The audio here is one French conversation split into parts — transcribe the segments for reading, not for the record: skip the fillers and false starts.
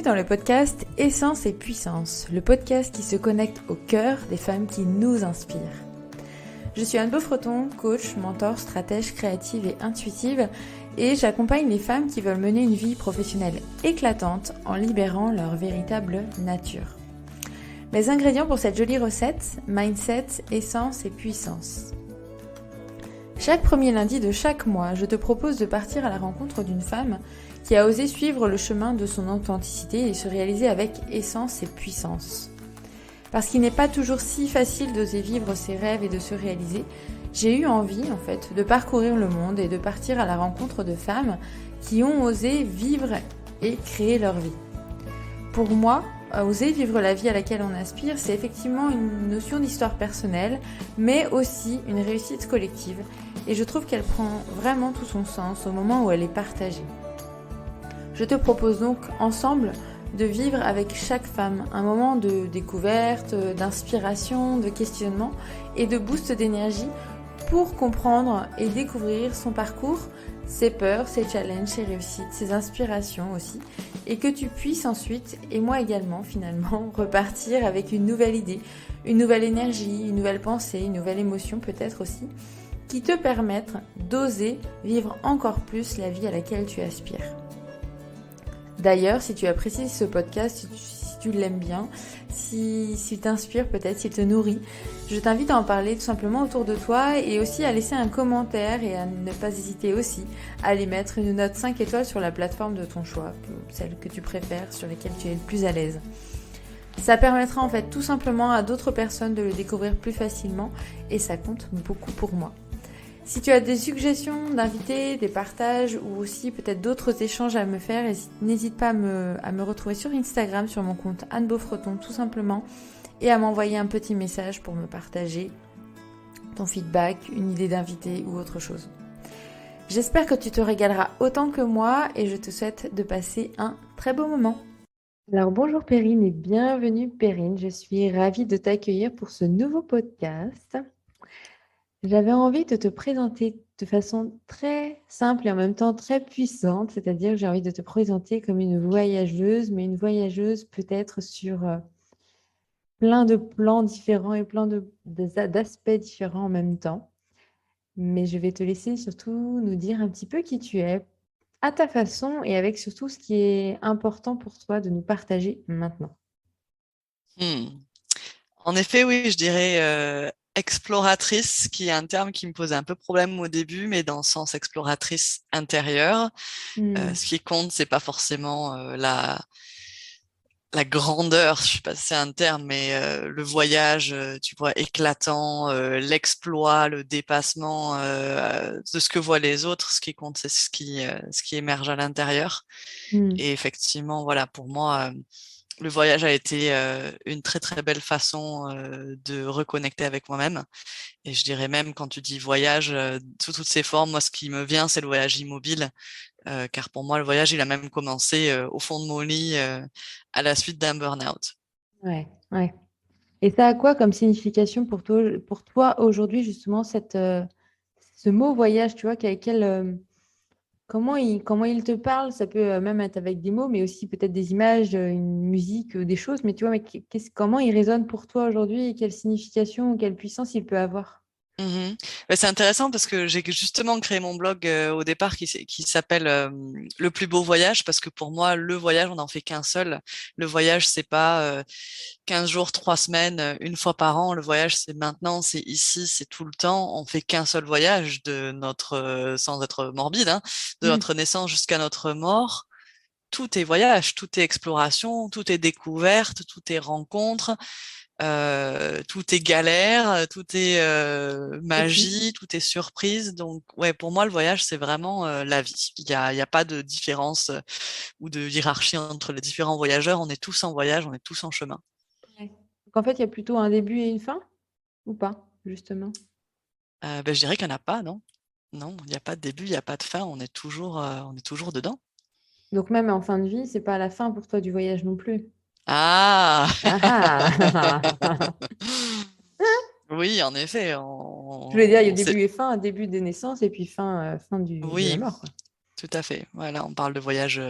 dans le podcast Essence et Puissance, le podcast qui se connecte au cœur des femmes qui nous inspirent. Je suis Anne Beaufreton, coach, mentor, stratège créative et intuitive, et j'accompagne les femmes qui veulent mener une vie professionnelle éclatante en libérant leur véritable nature. Mes ingrédients pour cette jolie recette, mindset, essence et puissance. Chaque premier lundi de chaque mois, je te propose de partir à la rencontre d'une femme qui a osé suivre le chemin de son authenticité et se réaliser avec essence et puissance. Parce qu'il n'est pas toujours si facile d'oser vivre ses rêves et de se réaliser, j'ai eu envie de parcourir le monde et de partir à la rencontre de femmes qui ont osé vivre et créer leur vie. Pour moi, oser vivre la vie à laquelle on aspire, c'est effectivement une notion d'histoire personnelle, mais aussi une réussite collective. Et je trouve qu'elle prend vraiment tout son sens au moment où elle est partagée. Je te propose donc ensemble de vivre avec chaque femme un moment de découverte, d'inspiration, de questionnement et de boost d'énergie pour comprendre et découvrir son parcours, ses peurs, ses challenges, ses réussites, ses inspirations aussi, et que tu puisses ensuite, et moi également finalement, repartir avec une nouvelle idée, une nouvelle énergie, une nouvelle pensée, une nouvelle émotion peut-être aussi, qui te permettent d'oser vivre encore plus la vie à laquelle tu aspires. D'ailleurs, si tu apprécies ce podcast, si tu l'aimes bien, s'il t'inspire peut-être, s'il te nourrit, je t'invite à en parler tout simplement autour de toi et aussi à laisser un commentaire et à ne pas hésiter aussi à aller mettre une note 5 étoiles sur la plateforme de ton choix, celle que tu préfères, sur laquelle tu es le plus à l'aise. Ça permettra tout simplement à d'autres personnes de le découvrir plus facilement et ça compte beaucoup pour moi. Si tu as des suggestions d'invités, des partages ou aussi peut-être d'autres échanges à me faire, n'hésite pas à me retrouver sur Instagram, sur mon compte Anne Beaufreton tout simplement, et à m'envoyer un petit message pour me partager ton feedback, une idée d'invité ou autre chose. J'espère que tu te régaleras autant que moi et je te souhaite de passer un très beau moment. Alors bonjour Perrine et bienvenue Perrine, je suis ravie de t'accueillir pour ce nouveau podcast. J'avais envie de te présenter de façon très simple et en même temps très puissante, c'est-à-dire que j'ai envie de te présenter comme une voyageuse, mais une voyageuse peut-être sur plein de plans différents et d'aspects différents en même temps. Mais je vais te laisser surtout nous dire un petit peu qui tu es, à ta façon et avec surtout ce qui est important pour toi de nous partager maintenant. En effet, oui, je dirais exploratrice, qui est un terme qui me posait un peu problème au début, mais dans le sens exploratrice intérieure. Ce qui compte, c'est pas forcément la grandeur, je sais pas si c'est un terme, mais le voyage, tu vois, éclatant, l'exploit, le dépassement de ce que voient les autres. Ce qui compte, c'est ce qui émerge à l'intérieur. Et effectivement, voilà, pour moi, le voyage a été une très très belle façon de reconnecter avec moi-même. Et je dirais même, quand tu dis voyage, sous toutes ses formes, moi ce qui me vient, c'est le voyage immobile. Car pour moi, le voyage, il a même commencé au fond de mon lit à la suite d'un burn-out. Ouais. Et ça a quoi comme signification pour toi aujourd'hui, justement, ce mot voyage, tu vois, comment il te parle? Ça peut même être avec des mots, mais aussi peut-être des images, une musique, des choses, mais tu vois, mais comment il résonne pour toi aujourd'hui et quelle signification ou quelle puissance il peut avoir? C'est intéressant parce que j'ai justement créé mon blog au départ qui s'appelle Le plus beau voyage, parce que pour moi, le voyage, on n'en fait qu'un seul. Le voyage, c'est pas 15 jours, 3 semaines, une fois par an. Le voyage, c'est maintenant, c'est ici, c'est tout le temps. On fait qu'un seul voyage de sans être morbide, hein, de notre naissance jusqu'à notre mort. Tout est voyage, tout est exploration, tout est découverte, tout est rencontre. Tout est galère, tout est magie, tout est surprise. Donc, ouais, pour moi, le voyage, c'est vraiment la vie. Il y a pas de différence ou de hiérarchie entre les différents voyageurs. On est tous en voyage, on est tous en chemin. Ouais. Donc en fait, il y a plutôt un début et une fin, ou pas, justement? Je dirais qu'il n'y en a pas, non? Non, il n'y a pas de début, il n'y a pas de fin. On est toujours dedans. Donc même en fin de vie, c'est pas la fin pour toi du voyage non plus. Ah! Ah ah. Oui, en effet, Je voulais dire, il y a on sait. début et fin, début des naissances et puis fin de la Oui, mort, quoi. tout à fait. Voilà, on parle de voyage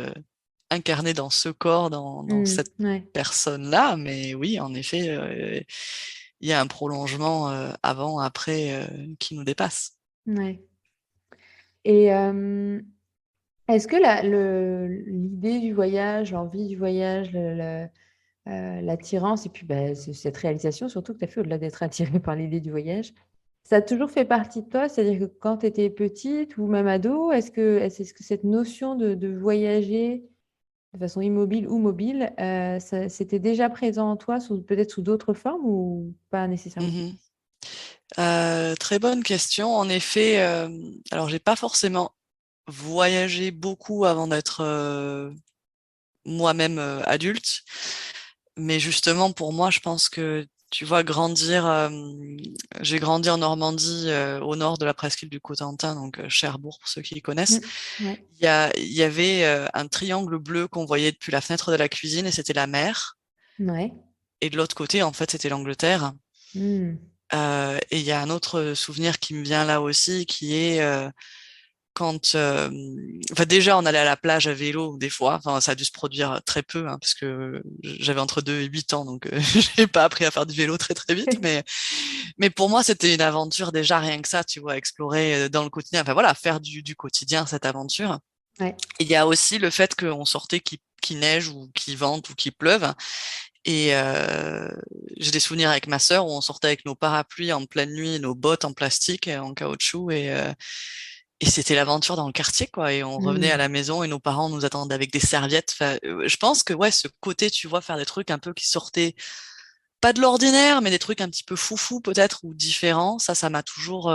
incarné dans ce corps, dans cette Ouais, personne-là. Mais oui, en effet, il y a un prolongement avant, après qui nous dépasse. ouais. Et est-ce que l'idée du voyage, l'envie du voyage, l'attirance, et puis bah, cette réalisation surtout que tu as fait au-delà d'être attirée par l'idée du voyage, ça a toujours fait partie de toi? C'est-à-dire que quand tu étais petite ou même ado, est-ce que cette notion de voyager de façon immobile ou mobile, c'était déjà présent en toi, peut-être sous d'autres formes ou pas nécessairement? Mhm. Très bonne question. En effet, alors j'ai pas forcément voyagé beaucoup avant d'être moi-même adulte. Mais justement, pour moi, je pense que, tu vois, j'ai grandi en Normandie, au nord de la presqu'île du Cotentin, donc Cherbourg, pour ceux qui connaissent. Mm. Ouais, Il y avait un triangle bleu qu'on voyait depuis la fenêtre de la cuisine et c'était la mer. ouais. Et de l'autre côté, en fait, c'était l'Angleterre. Mm. Et il y a un autre souvenir qui me vient là aussi, qui est quand, enfin déjà on allait à la plage à vélo des fois, enfin ça a dû se produire très peu hein, parce que j'avais entre 2 et 8 ans donc j'ai pas appris à faire du vélo très très vite mais pour moi c'était une aventure déjà rien que ça tu vois explorer dans le quotidien enfin voilà faire du quotidien cette aventure. Ouais. Il y a aussi le fait qu'on sortait qui neige ou qui vente ou qui pleuve et j'ai des souvenirs avec ma sœur où on sortait avec nos parapluies en pleine nuit, nos bottes en plastique en caoutchouc et c'était l'aventure dans le quartier, quoi. Et on revenait à Mm. la maison et nos parents nous attendaient avec des serviettes. Enfin, je pense que ouais, ce côté, tu vois, faire des trucs un peu qui sortaient pas de l'ordinaire, mais des trucs un petit peu foufou peut-être ou différents, ça m'a toujours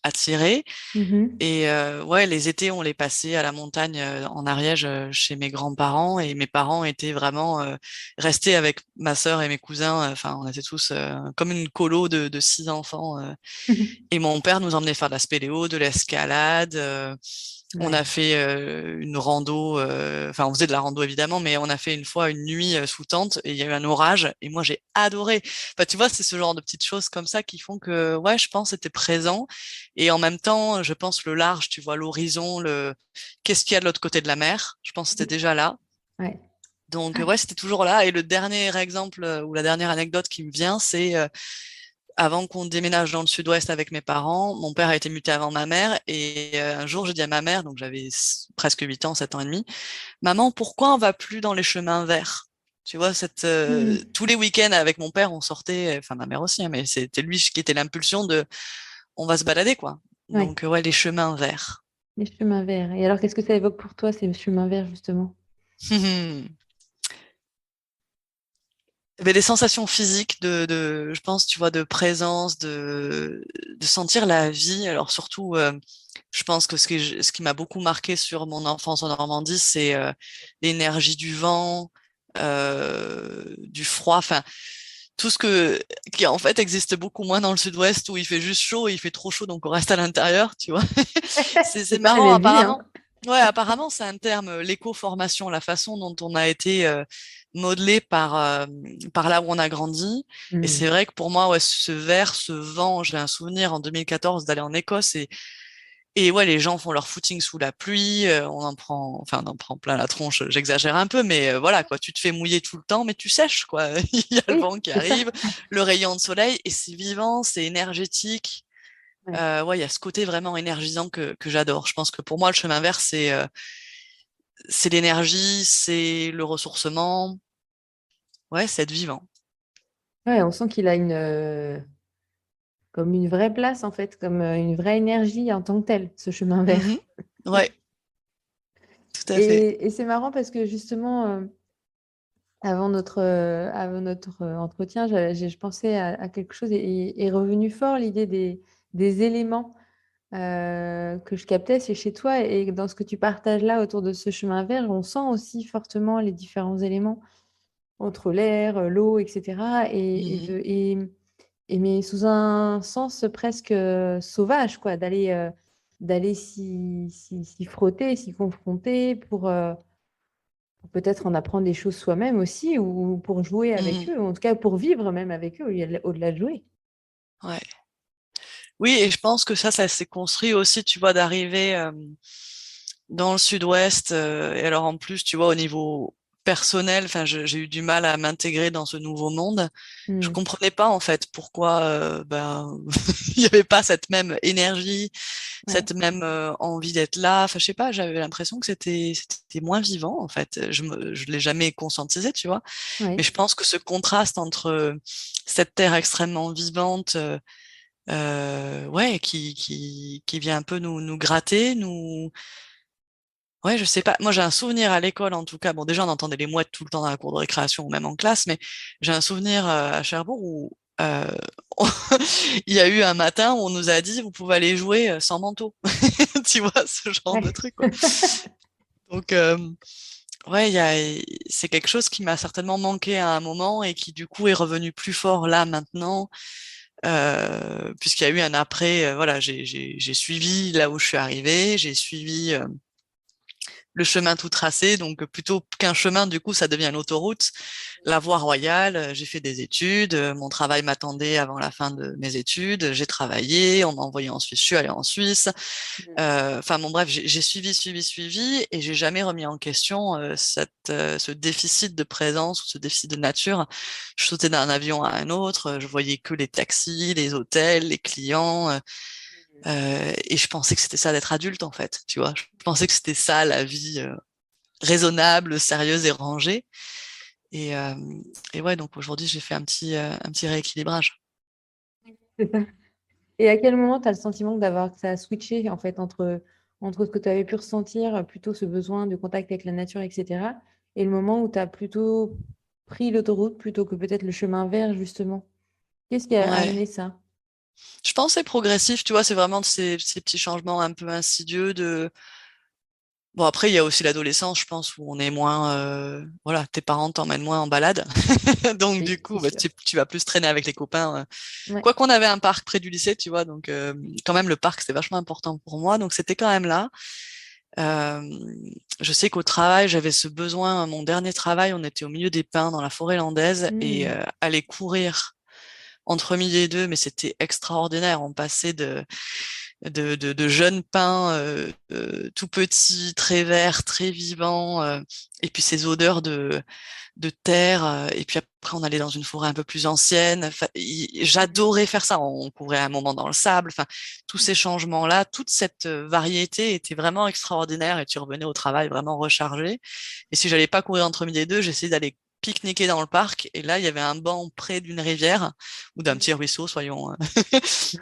attiré. Mhm. Et ouais, les étés, on les passait à la montagne en Ariège chez mes grands-parents et mes parents étaient vraiment restés avec ma sœur et mes cousins. Enfin, on était tous comme une colo de 6 enfants. Et mon père nous emmenait faire de la spéléo, de l'escalade. On a Ouais. fait une rando. Enfin, on faisait de la rando évidemment, mais on a fait une fois une nuit sous tente et il y a eu un orage. Et moi, j'ai adoré. Enfin, tu vois, c'est ce genre de petites choses comme ça qui font que, ouais, je pense, c'était présent. Et en même temps, je pense le large, tu vois, l'horizon, qu'est-ce qu'il y a de l'autre côté de la mer. Je pense que c'était déjà là. Ouais. Donc, ouais, c'était toujours là. Et le dernier exemple ou la dernière anecdote qui me vient, c'est avant qu'on déménage dans le sud-ouest avec mes parents, mon père a été muté avant ma mère et un jour j'ai dit à ma mère, donc j'avais presque 8 ans, 7 ans et demi, maman, pourquoi on va plus dans les chemins verts? Tu vois, Mhm. tous les week-ends avec mon père, on sortait, enfin ma mère aussi, hein, mais c'était lui qui était l'impulsion de on va se balader quoi. Ouais. Donc ouais, les chemins verts. Les chemins verts. Et alors, qu'est-ce que ça évoque pour toi, ces chemins verts, justement? Il y avait des sensations physiques je pense, tu vois, de présence, de sentir la vie. Alors surtout, je pense que ce qui m'a beaucoup marqué sur mon enfance en Normandie, c'est l'énergie du vent, du froid, enfin tout qui en fait existe beaucoup moins dans le sud-ouest où il fait juste chaud, et il fait trop chaud, donc on reste à l'intérieur, tu vois. C'est C'est pas la marrant, même vie, hein? apparemment. Ouais, apparemment, c'est un terme, l'éco-formation, la façon dont on a été modelé par là où on a grandi. Et c'est Mm. vrai que pour moi, ouais, ce vert, ce vent, j'ai un souvenir en 2014 d'aller en Écosse et ouais, les gens font leur footing sous la pluie, on en prend plein la tronche, j'exagère un peu, mais voilà, quoi, tu te fais mouiller tout le temps, mais tu sèches, quoi. Il y a le Oui, vent qui c'est ça. arrive, le rayon de soleil, et c'est vivant, c'est énergétique. Ouais. Ouais, il y a ce côté vraiment énergisant que j'adore. Je pense que pour moi, le chemin vert, c'est l'énergie, c'est le ressourcement. Ouais, c'est être vivant. Ouais, on sent qu'il a comme une vraie place, en fait, comme une vraie énergie en tant que tel, ce chemin vert. Mhm. Ouais, tout à fait. Et c'est marrant parce que justement, avant notre entretien, je pensais à quelque chose et est revenu fort l'idée des éléments que je captais c'est chez toi. Et dans ce que tu partages là autour de ce chemin vert, on sent aussi fortement les différents éléments entre l'air, l'eau, etc. Mhm. Mais sous un sens presque sauvage, quoi, d'aller s'y frotter, s'y confronter pour peut-être en apprendre des choses soi-même aussi, ou pour jouer avec Mhm. eux, ou en tout cas pour vivre même avec eux, au-delà de jouer. Ouais. Oui, et je pense que ça s'est construit aussi, tu vois, d'arriver. dans le sud-ouest. Et alors en plus, tu vois, au niveau personnel, enfin, j'ai eu du mal à m'intégrer dans ce nouveau monde. Je Hmm. comprenais pas en fait pourquoi ben il n'y avait pas cette même énergie, Ouais, cette même envie d'être là. Enfin, je sais pas, j'avais l'impression que c'était moins vivant en fait. Je l'ai jamais conscientisé, tu vois. Mais ouais. je pense que ce contraste entre cette terre extrêmement vivante, ouais, qui vient un peu nous gratter, nous. Ouais, je sais pas. Moi, j'ai un souvenir à l'école, en tout cas. Bon, déjà, on entendait les mouettes tout le temps dans la cour de récréation ou même en classe, mais j'ai un souvenir à Cherbourg où il y a eu un matin où on nous a dit, vous pouvez aller jouer sans manteau. Tu vois, ce genre de Ouais. truc, quoi. Donc, ouais, c'est quelque chose qui m'a certainement manqué à un moment et qui, du coup, est revenu plus fort là, maintenant, puisqu'il y a eu un après. Voilà, j'ai suivi là où je suis arrivée, j'ai suivi le chemin tout tracé. Donc, plutôt qu'un chemin, du coup, ça devient une autoroute. La voie royale, j'ai fait des études, mon travail m'attendait avant la fin de mes études, j'ai travaillé, on m'a envoyé en Suisse, je suis allée en Suisse. Enfin, bon, bref, j'ai suivi, et j'ai jamais remis en question ce déficit de présence ou ce déficit de nature. Je sautais d'un avion à un autre, je voyais que les taxis, les hôtels, les clients. Et je pensais que c'était ça d'être adulte, en fait, tu vois. Je pensais que c'était ça, la vie raisonnable, sérieuse et rangée. Et, euh, et ouais, donc aujourd'hui, j'ai fait un petit rééquilibrage. C'est ça. Et à quel moment tu as le sentiment que ça a switché en fait entre ce que tu avais pu ressentir, plutôt ce besoin de contact avec la nature, etc., et le moment où tu as plutôt pris l'autoroute plutôt que peut-être le chemin vert, justement? Qu'est-ce qui a Ouais. amené ça? Je pense que c'est progressif, tu vois, c'est vraiment ces petits changements un peu insidieux de. Bon, après, il y a aussi l'adolescence, je pense, où on est moins, voilà, tes parents t'emmènent moins en balade. Donc, Oui, du c'est coup, bah, sûr. tu vas plus traîner avec les copains. Ouais. Quoi qu'on avait un parc près du lycée, tu vois, donc, quand même, le parc, c'était vachement important pour moi. Donc, c'était quand même là. Euh, je sais qu'au travail, j'avais ce besoin. Mon dernier travail, on était au milieu des pins dans la forêt landaise et Hmm. aller courir entre midi et deux, mais c'était extraordinaire. On passait de jeunes pins tout petits, très verts, très vivants, et puis ces odeurs de terre. Et puis après, on allait dans une forêt un peu plus ancienne. Enfin, j'adorais faire ça. On courait un moment dans le sable. Enfin, tous ces changements-là, toute cette variété était vraiment extraordinaire. Et tu revenais au travail vraiment rechargé. Et si j'allais pas courir entre midi et deux, j'essayais d'aller pique-niquer dans le parc. Et là, il y avait un banc près d'une rivière ou d'un petit ruisseau, soyons.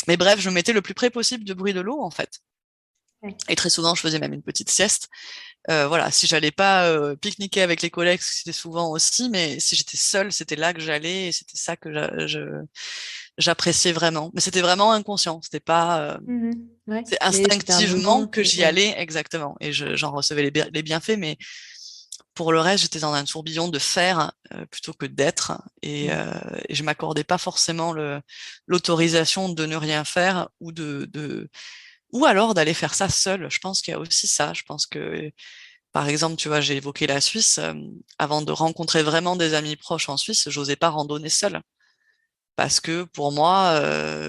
Mais bref, je me mettais le plus près possible de bruit de l'eau, en fait. Ouais. Et très souvent, je faisais même une petite sieste. Voilà, si j'allais pas pique-niquer avec les collègues, c'était souvent aussi, mais si j'étais seule, c'était là que j'allais et c'était ça que j'appréciais vraiment. Mais c'était vraiment inconscient, c'était pas, Mhm. Ouais. c'est Mais c'était un instinctivement besoin, que j'y ouais. allais exactement et j'en recevais les bienfaits, mais pour le reste, j'étais dans un tourbillon de faire plutôt que d'être et je m'accordais pas forcément l'autorisation de ne rien faire ou ou alors d'aller faire ça seul. Je pense qu'il y a aussi ça. Je pense que par exemple, tu vois, j'ai évoqué la Suisse. Avant de rencontrer vraiment des amis proches en Suisse, j'osais pas randonner seule. Parce que pour moi,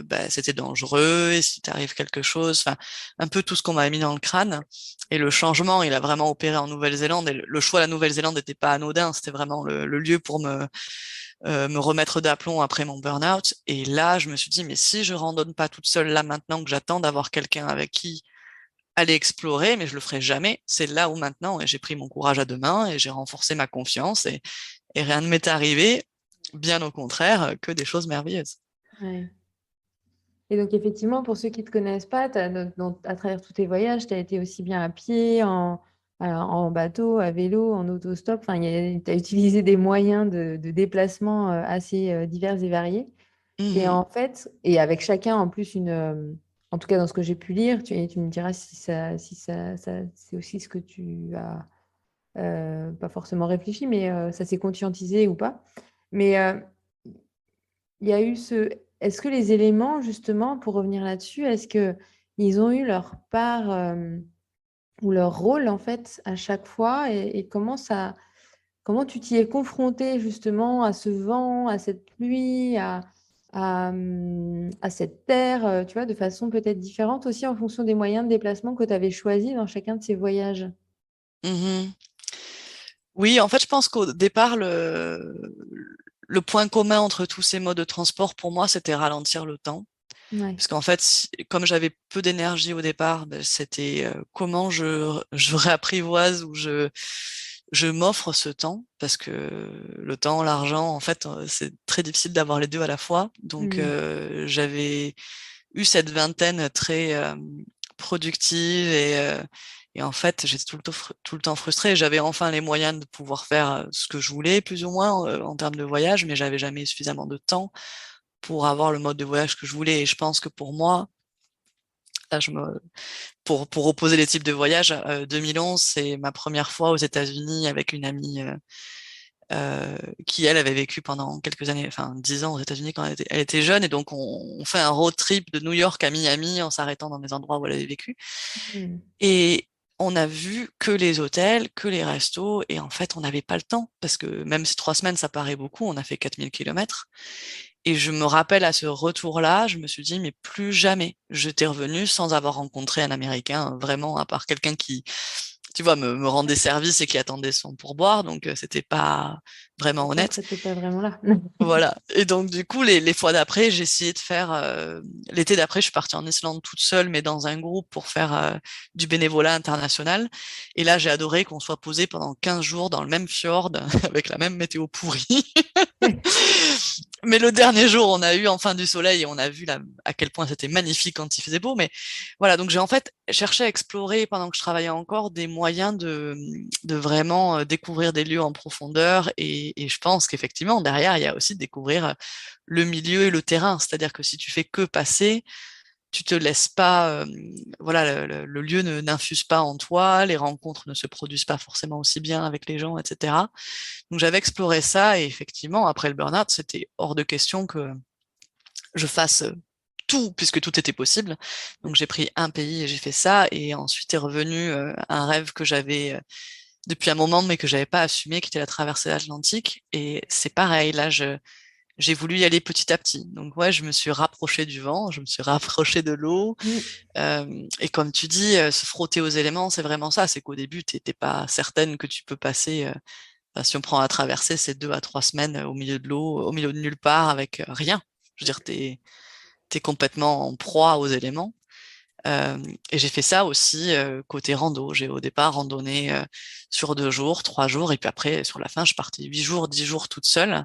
bah, c'était dangereux, et si t'arrive quelque chose, enfin, un peu tout ce qu'on m'a mis dans le crâne. Et le changement, il a vraiment opéré en Nouvelle-Zélande. Et le choix de la Nouvelle-Zélande n'était pas anodin, c'était vraiment le lieu pour me remettre d'aplomb après mon burn-out. Et là, je me suis dit, mais si je randonne pas toute seule là maintenant que j'attends d'avoir quelqu'un avec qui aller explorer, mais je le ferai jamais. C'est là où maintenant, et j'ai pris mon courage à deux mains et j'ai renforcé ma confiance et rien ne m'est arrivé, bien au contraire, que des choses merveilleuses. Ouais. Et donc, effectivement, pour ceux qui ne te connaissent pas, à travers tous tes voyages, tu as été aussi bien à pied, en bateau, à vélo, en autostop. Enfin, tu as utilisé des moyens de déplacement assez divers et variés. Et Mhm. en fait, et avec chacun en plus en tout cas dans ce que j'ai pu lire, tu me diras si c'est aussi ce que tu as pas forcément réfléchi, mais ça s'est conscientisé ou pas. Mais il y a eu est-ce que les éléments, justement, pour revenir là-dessus, est-ce que ils ont eu leur part ou leur rôle en fait à chaque fois et comment tu t'y es confronté justement à ce vent, à cette pluie, à cette terre, tu vois, de façon peut-être différente aussi en fonction des moyens de déplacement que tu avais choisis dans chacun de ces voyages? Mhm. Oui, en fait, je pense qu'au départ, le point commun entre tous ces modes de transport, pour moi, c'était ralentir le temps. Ouais. Parce qu'en fait, comme j'avais peu d'énergie au départ, ben, c'était comment je réapprivoise ou je m'offre ce temps. Parce que le temps, l'argent, en fait, c'est très difficile d'avoir les deux à la fois. Donc, Mmh. j'avais eu cette vingtaine très productive et en fait, j'étais tout le temps frustrée. J'avais enfin les moyens de pouvoir faire ce que je voulais, plus ou moins, en termes de voyage, mais j'avais jamais suffisamment de temps pour avoir le mode de voyage que je voulais. Et je pense que pour moi, là, pour opposer les types de voyages, 2011, c'est ma première fois aux États-Unis avec une amie euh, qui, elle, avait vécu pendant quelques années, enfin 10 ans aux États-Unis quand elle était jeune. Et donc, on fait un road trip de New York à Miami en s'arrêtant dans des endroits où elle avait vécu. Mmh. Et on a vu que les hôtels, que les restos, et en fait, on n'avait pas le temps, parce que même si 3 semaines, ça paraît beaucoup, on a fait 4000 kilomètres. Et je me rappelle à ce retour-là, je me suis dit, mais plus jamais. J'étais revenue sans avoir rencontré un Américain, vraiment, à part quelqu'un qui, tu vois, me rendait service et qui attendait son pourboire, donc c'était pas Le vraiment honnête. centre était pas vraiment là. Voilà. Et donc, du coup, les fois d'après, j'ai essayé de faire. L'été d'après, je suis partie en Islande toute seule, mais dans un groupe pour faire du bénévolat international. Et là, j'ai adoré qu'on soit posé pendant 15 jours dans le même fjord, avec la même météo pourrie. Mais le dernier jour, on a eu enfin du soleil et on a vu à quel point c'était magnifique quand il faisait beau. Mais voilà, donc j'ai en fait cherché à explorer pendant que je travaillais encore des moyens de vraiment découvrir des lieux en profondeur. Et je pense qu'effectivement, derrière, il y a aussi de découvrir le milieu et le terrain. C'est-à-dire que si tu fais que passer, tu te laisses pas, voilà, le lieu n'infuse pas en toi, les rencontres ne se produisent pas forcément aussi bien avec les gens, etc. Donc j'avais exploré ça et effectivement, après le burn-out, c'était hors de question que je fasse tout, puisque tout était possible. Donc j'ai pris un pays et j'ai fait ça. Et ensuite est revenu un rêve que j'avais depuis un moment, mais que j'avais pas assumé, qui était la traversée de l'Atlantique. Et c'est pareil, là, j'ai voulu y aller petit à petit. Donc ouais, je me suis rapprochée du vent, je me suis rapprochée de l'eau. Mmh. Et comme tu dis, se frotter aux éléments, c'est vraiment ça. C'est qu'au début, t'es pas certaine que tu peux passer. Enfin, si on prend la traversée, c'est 2 à 3 semaines au milieu de l'eau, au milieu de nulle part, avec rien. Je veux dire, t'es complètement en proie aux éléments. Euh, et j'ai fait ça aussi côté rando. J'ai au départ randonné sur 2 jours, 3 jours, et puis après, sur la fin, je partais 8 jours, 10 jours toute seule.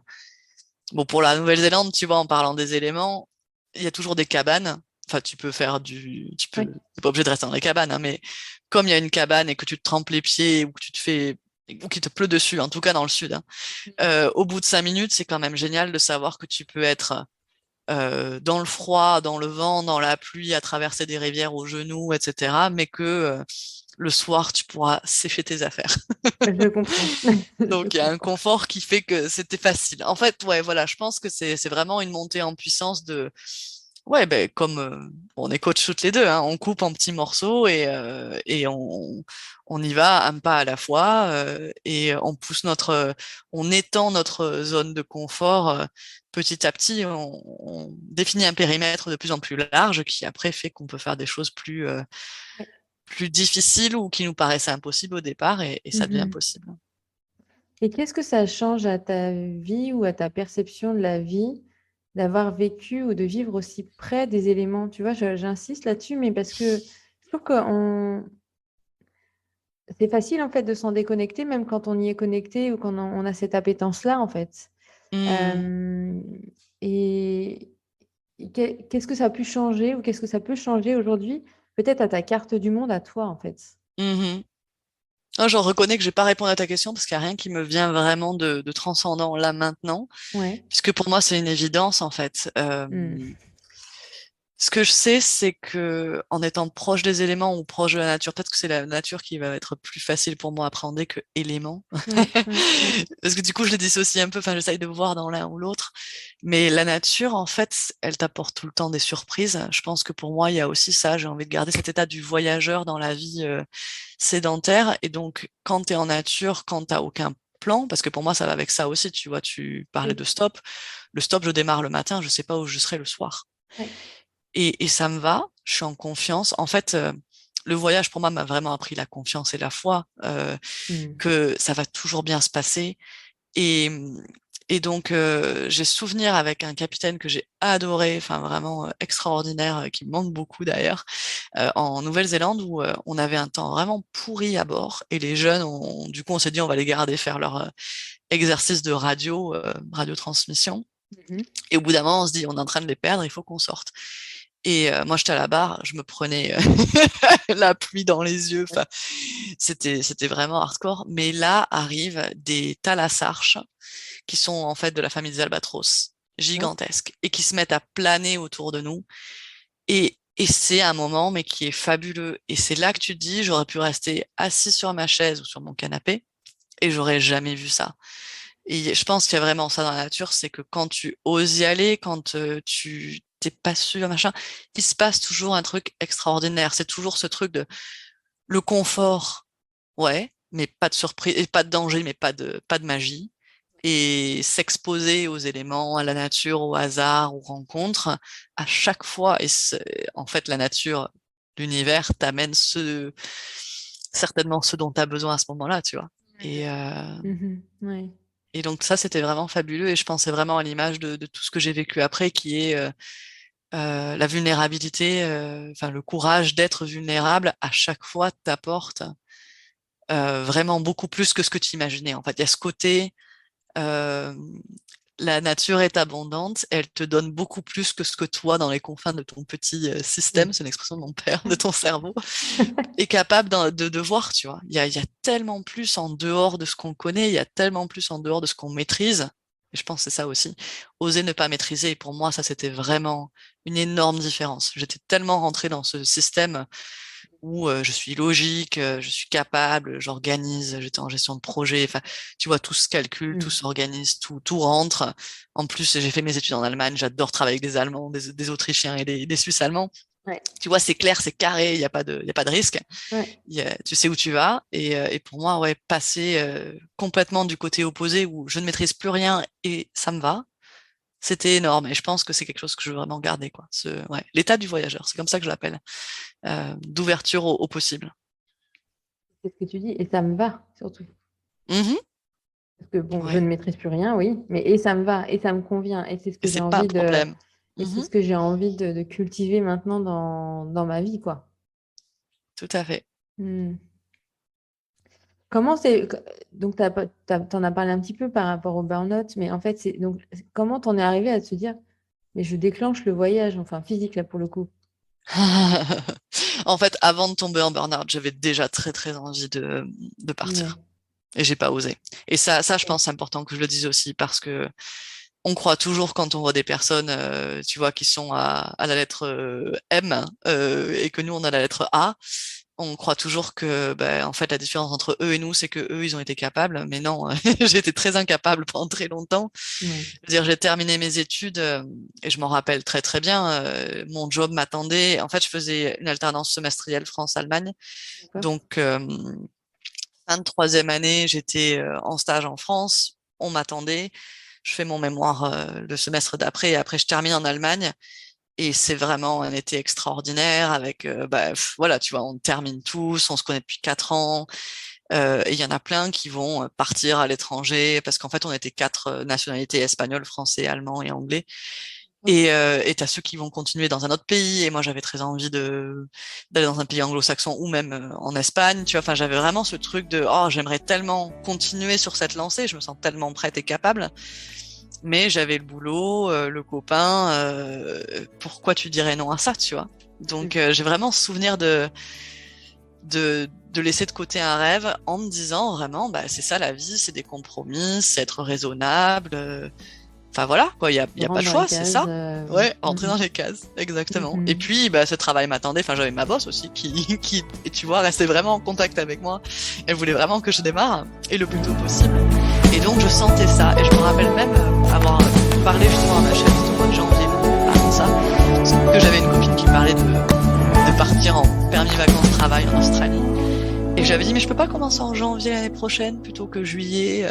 Bon, pour la Nouvelle-Zélande, tu vois, en parlant des éléments, il y a toujours des cabanes. Enfin, Ouais. t'es pas obligé de rester dans les cabanes, hein, mais comme il y a une cabane et que tu te trempes les pieds ou que tu te fais, ou qu'il te pleut dessus, en tout cas dans le sud, hein, au bout de 5 minutes, c'est quand même génial de savoir que tu peux être dans le froid, dans le vent, dans la pluie, à traverser des rivières aux genoux, etc. Mais que le soir, tu pourras sécher tes affaires. Je comprends. Je Donc, il y a un comprends. confort qui fait que c'était facile. En fait, ouais, voilà, je pense que c'est vraiment une montée en puissance de, ouais, ben, comme on est coach toutes les deux, hein, on coupe en petits morceaux et on y va un pas à la fois et on étend notre zone de confort petit à petit. On définit un périmètre de plus en plus large qui après fait qu'on peut faire des choses Ouais. plus difficiles ou qui nous paraissaient impossibles au départ et ça devient Mmh. possible. Et qu'est-ce que ça change à ta vie ou à ta perception de la vie d'avoir vécu ou de vivre aussi près des éléments? Tu vois, j'insiste là-dessus, mais parce que je trouve qu'on c'est facile, en fait, de s'en déconnecter, même quand on y est connecté ou quand on a cette appétence-là, en fait. Hmm. Hem et qu'est-ce que ça a pu changer ou qu'est-ce que ça peut changer aujourd'hui, peut-être à ta carte du monde à toi, en fait? Mhm. Ah, j'en reconnais que je vais pas répondre à ta question parce qu'il n'y a rien qui me vient vraiment de transcendant là maintenant, Ouais. puisque pour moi c'est une évidence en fait. Mmh. Ce que je sais, c'est que en étant proche des éléments ou proche de la nature, peut-être que c'est la nature qui va être plus facile pour moi à appréhender que éléments, Ouais, ouais, ouais. parce que du coup je les dissocie un peu. Enfin, j'essaye de voir dans l'un ou l'autre, mais la nature en fait, elle t'apporte tout le temps des surprises. Je pense que pour moi il y a aussi ça. J'ai envie de garder cet état du voyageur dans la vie sédentaire. Et donc, quand tu es en nature, quand tu aucun plan, parce que pour moi, ça va avec ça aussi, tu vois, tu parlais Oui. de stop. le stop, je démarre le matin, je sais pas où je serai le soir. Ouais. Et ça me va, je suis en confiance. En fait, le voyage pour moi m'a vraiment appris la confiance et la foi, Mm. que ça va toujours bien se passer. Et, et donc, j'ai souvenir avec un capitaine que j'ai adoré, enfin vraiment extraordinaire, qui me manque beaucoup d'ailleurs, en Nouvelle-Zélande où on avait un temps vraiment pourri à bord et les jeunes, du coup, on s'est dit on va les garder faire leur exercice de radiotransmission. Mhm. Et au bout d'un moment, on se dit on est en train de les perdre, il faut qu'on sorte. Et moi, j'étais à la barre, je me prenais la pluie dans les yeux. Enfin, c'était vraiment hardcore. Mais là arrivent des thalassarches qui sont en fait de la famille des albatros, Ouais. gigantesques, et qui se mettent à planer autour de nous. Et c'est un moment, mais qui est fabuleux. Et c'est là que tu te dis, j'aurais pu rester assis sur ma chaise ou sur mon canapé, et j'aurais jamais vu ça. Et je pense qu'il y a vraiment ça dans la nature, c'est que quand tu oses y aller, quand tu t'es pas sûr, machin, il se passe toujours un truc extraordinaire. C'est toujours ce truc de le confort, ouais, mais pas de surprise, et pas de danger, mais pas de magie. Et s'exposer aux éléments, à la nature, au hasard, aux rencontres, à chaque fois. Et en fait, la nature, l'univers t'amène certainement ce dont tu as besoin à ce moment-là, tu vois. Et, Mhm. Ouais. et donc ça, c'était vraiment fabuleux. Et je pensais vraiment à l'image de tout ce que j'ai vécu après, qui est la vulnérabilité, enfin le courage d'être vulnérable à chaque fois t'apporte vraiment beaucoup plus que ce que tu imaginais. En fait, il y a ce côté, euh, la nature est abondante, elle te donne beaucoup plus que ce que toi, dans les confins de ton petit système, Mm. c'est une expression de mon père, de ton cerveau, est capable de voir, tu vois. Il y a tellement plus en dehors de ce qu'on connaît, il y a tellement plus en dehors de ce qu'on maîtrise. Et je pense que c'est ça aussi. Oser ne pas maîtriser. Et pour moi, ça, c'était vraiment une énorme différence. J'étais tellement rentrée dans ce système où je suis logique, je suis capable, j'organise, j'étais en gestion de projet. Enfin, tu vois, tout se calcule, tout Mm. s'organise, tout rentre. En plus, j'ai fait mes études en Allemagne. J'adore travailler avec des Allemands, des Autrichiens et des Suisses allemands. Ouais. Tu vois, c'est clair, c'est carré, il y a pas de risque. Ouais. Tu sais où tu vas. Et pour moi, ouais, passer complètement du côté opposé où je ne maîtrise plus rien et ça me va, c'était énorme. Et je pense que c'est quelque chose que je veux vraiment garder, quoi. Ouais, l'état du voyageur, c'est comme ça que je l'appelle, d'ouverture au possible. C'est ce que tu dis, et ça me va surtout. Mhm. Parce que bon, je Ouais. ne maîtrise plus rien, oui, mais et ça me va, et ça me convient, et c'est ce Et que j'ai c'est pas un envie de, problème. et c'est Mhm. ce que j'ai envie de cultiver maintenant dans ma vie, quoi. Tout à fait. Hmm. Comment c'est, donc t'en as parlé un petit peu par rapport au burn-out, mais en fait, c'est donc comment t'en es arrivé à te dire, mais je déclenche le voyage, enfin physique là pour le coup. En fait, avant de tomber en burn-out, j'avais déjà très très envie de Ouais. partir. Et j'ai pas osé. Et ça, je pense, c'est important que je le dise aussi parce que on croit toujours quand on voit des personnes, tu vois, qui sont à la lettre M et que nous on a la lettre A, on croit toujours que, ben, en fait, la différence entre eux et nous, c'est que eux, ils ont été capables. Mais non, j'ai été très incapable pendant très longtemps. Ouais. Je veux dire, j'ai terminé mes études et je m'en rappelle très très bien. Mon job m'attendait. En fait, je faisais une alternance semestrielle France-Allemagne. D'accord. Donc, fin de troisième année, j'étais en stage en France. On m'attendait. Je fais mon mémoire le semestre d'après et après je termine en Allemagne. Et c'est vraiment un été extraordinaire avec, voilà, tu vois, on termine tous, on se connaît depuis 4 ans. Et il y en a plein qui vont partir à l'étranger parce qu'en fait, on était quatre nationalités espagnoles, français, allemand et anglais. Et t'as ceux qui vont continuer dans un autre pays. Et moi, j'avais très envie d'aller dans un pays anglo-saxon ou même en Espagne. Tu vois, enfin, j'avais vraiment ce truc de, oh, j'aimerais tellement continuer sur cette lancée. Je me sens tellement prête et capable. Mais j'avais le boulot, le copain. Pourquoi tu dirais non à ça, tu vois? Donc, j'ai vraiment souvenir de laisser de côté un rêve en me disant vraiment, bah, c'est ça la vie, c'est des compromis, c'est être raisonnable. Enfin voilà, quoi, Je y a pas rentre de dans les choix, c'est cases. ça. Ouais, entrer dans les cases, exactement. Et puis, bah, ce travail m'attendait. Enfin, j'avais ma boss aussi qui, et tu vois, restait vraiment en contact avec moi. Elle voulait vraiment que je démarre et le plus tôt possible. Et donc, je sentais ça. Et je me rappelle même avoir parlé justement à ma chef au mois de janvier pour parler de ça. Parce que j'avais une copine qui parlait de partir en permis vacances-travail en Australie. Et j'avais dit, mais je peux pas commencer en janvier l'année prochaine plutôt que juillet.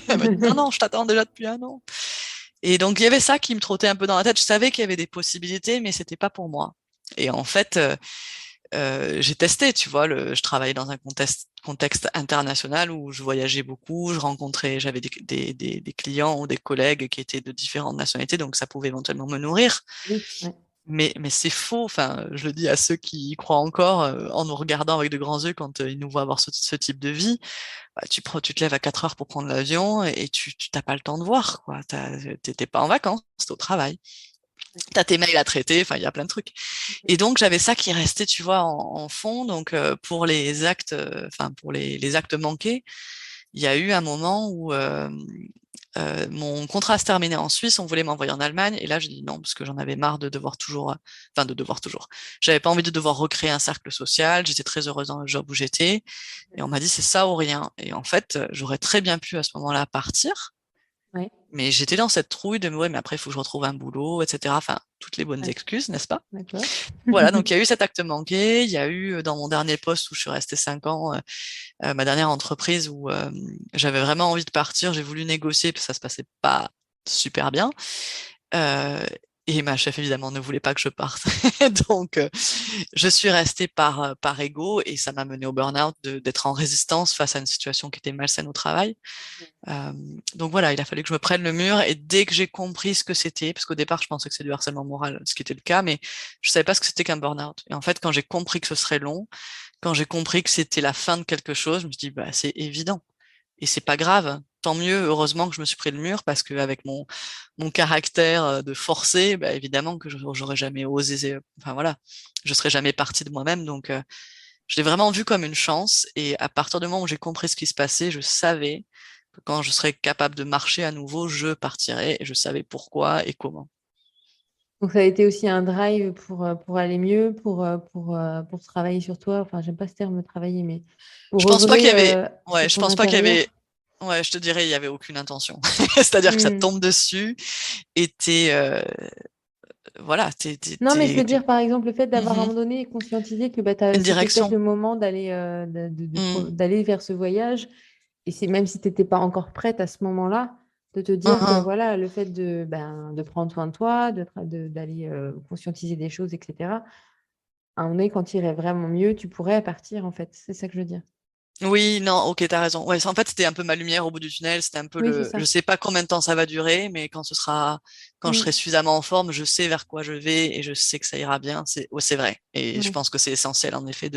Elle m'a dit, non, non, je t'attends déjà depuis un an. Et donc, il y avait ça qui me trottait un peu dans la tête. Je savais qu'il y avait des possibilités, mais c'était pas pour moi. Et en fait, j'ai testé, tu vois, je travaillais dans un contexte international où je voyageais beaucoup, j'avais des clients ou des collègues qui étaient de différentes nationalités, donc ça pouvait éventuellement me nourrir. Oui, ouais. Mais c'est faux, enfin, je le dis à ceux qui y croient encore, en nous regardant avec de grands yeux quand ils nous voient avoir ce type de vie, bah, tu te lèves à 4 heures pour prendre l'avion et tu t'as pas le temps de voir, quoi. T'es pas en vacances, t'es au travail. T'as tes mails à traiter, enfin, il y a plein de trucs. Et donc, j'avais ça qui restait, tu vois, en fond. Donc, pour les actes, enfin, pour les actes manqués, il y a eu un moment où mon contrat se terminait en Suisse, on voulait m'envoyer en Allemagne, et là, j'ai dit non, parce que j'en avais marre de devoir toujours, enfin, de devoir toujours. J'avais pas envie de devoir recréer un cercle social, j'étais très heureuse dans le job où j'étais, et on m'a dit c'est ça ou rien. Et en fait, j'aurais très bien pu à ce moment-là partir, Ouais, mais j'étais dans cette trouille de me ouais, mais après, il faut que je retrouve un boulot, etc. Enfin, toutes les bonnes ouais, excuses, n'est-ce pas? d'accord. Voilà, donc il y a eu cet acte manqué, il y a eu dans mon dernier poste où je suis restée 5 ans, ma dernière entreprise où j'avais vraiment envie de partir, j'ai voulu négocier, puis ça se passait pas super bien. Euh, et ma chef évidemment ne voulait pas que je parte, donc je suis restée par ego et ça m'a mené au burn-out d'être en résistance face à une situation qui était malsaine au travail. Euh, donc voilà, il a fallu que je me prenne le mur et dès que j'ai compris ce que c'était, parce qu'au départ je pensais que c'était du harcèlement moral, ce qui était le cas, mais je savais pas ce que c'était qu'un burn-out. Et en fait, quand j'ai compris que ce serait long, quand j'ai compris que c'était la fin de quelque chose, je me suis dit bah c'est évident et c'est pas grave. Tant mieux, heureusement que je me suis pris le mur parce qu'avec mon caractère de forcé, bah évidemment que j'aurais jamais osé, enfin voilà, je serais jamais partie de moi-même. Donc je l'ai vraiment vu comme une chance et à partir du moment où j'ai compris ce qui se passait, je savais que quand je serais capable de marcher à nouveau, je partirais et je savais pourquoi et comment. Donc, ça a été aussi un drive pour aller mieux, pour travailler sur toi. Enfin, j'aime pas ce terme travailler, mais Je pour pense pas qu'il œuvrer y avait, ouais, sur je ton pense pas qu'il y avait, intérieur. ouais, je te dirais, il y avait aucune intention. C'est-à-dire que ça te Hmm. tombe dessus et voilà, Non, mais je veux dire, par exemple, le fait d'avoir à un Mhm. moment donné conscientisé que bah, Une c'était peut-être direction. le moment d'aller Mm. d'aller vers ce voyage. Et c'est même si tu n'étais pas encore prête à ce moment-là, de te dire que Mhm. voilà, le fait de prendre soin de toi, d'aller conscientiser des choses, etc. À un moment donné, quand il irait vraiment mieux, tu pourrais partir, en fait. C'est ça que je veux dire. Oui, non, ok, t'as raison. Ouais, en fait, c'était un peu ma lumière au bout du tunnel. C'était un peu Oui, c'est je ça. sais pas combien de temps ça va durer, mais quand je Mm. serai suffisamment en forme, je sais vers quoi je vais et je sais que ça ira bien. Ouais, c'est vrai. Et je Ouais. pense que c'est essentiel, en effet,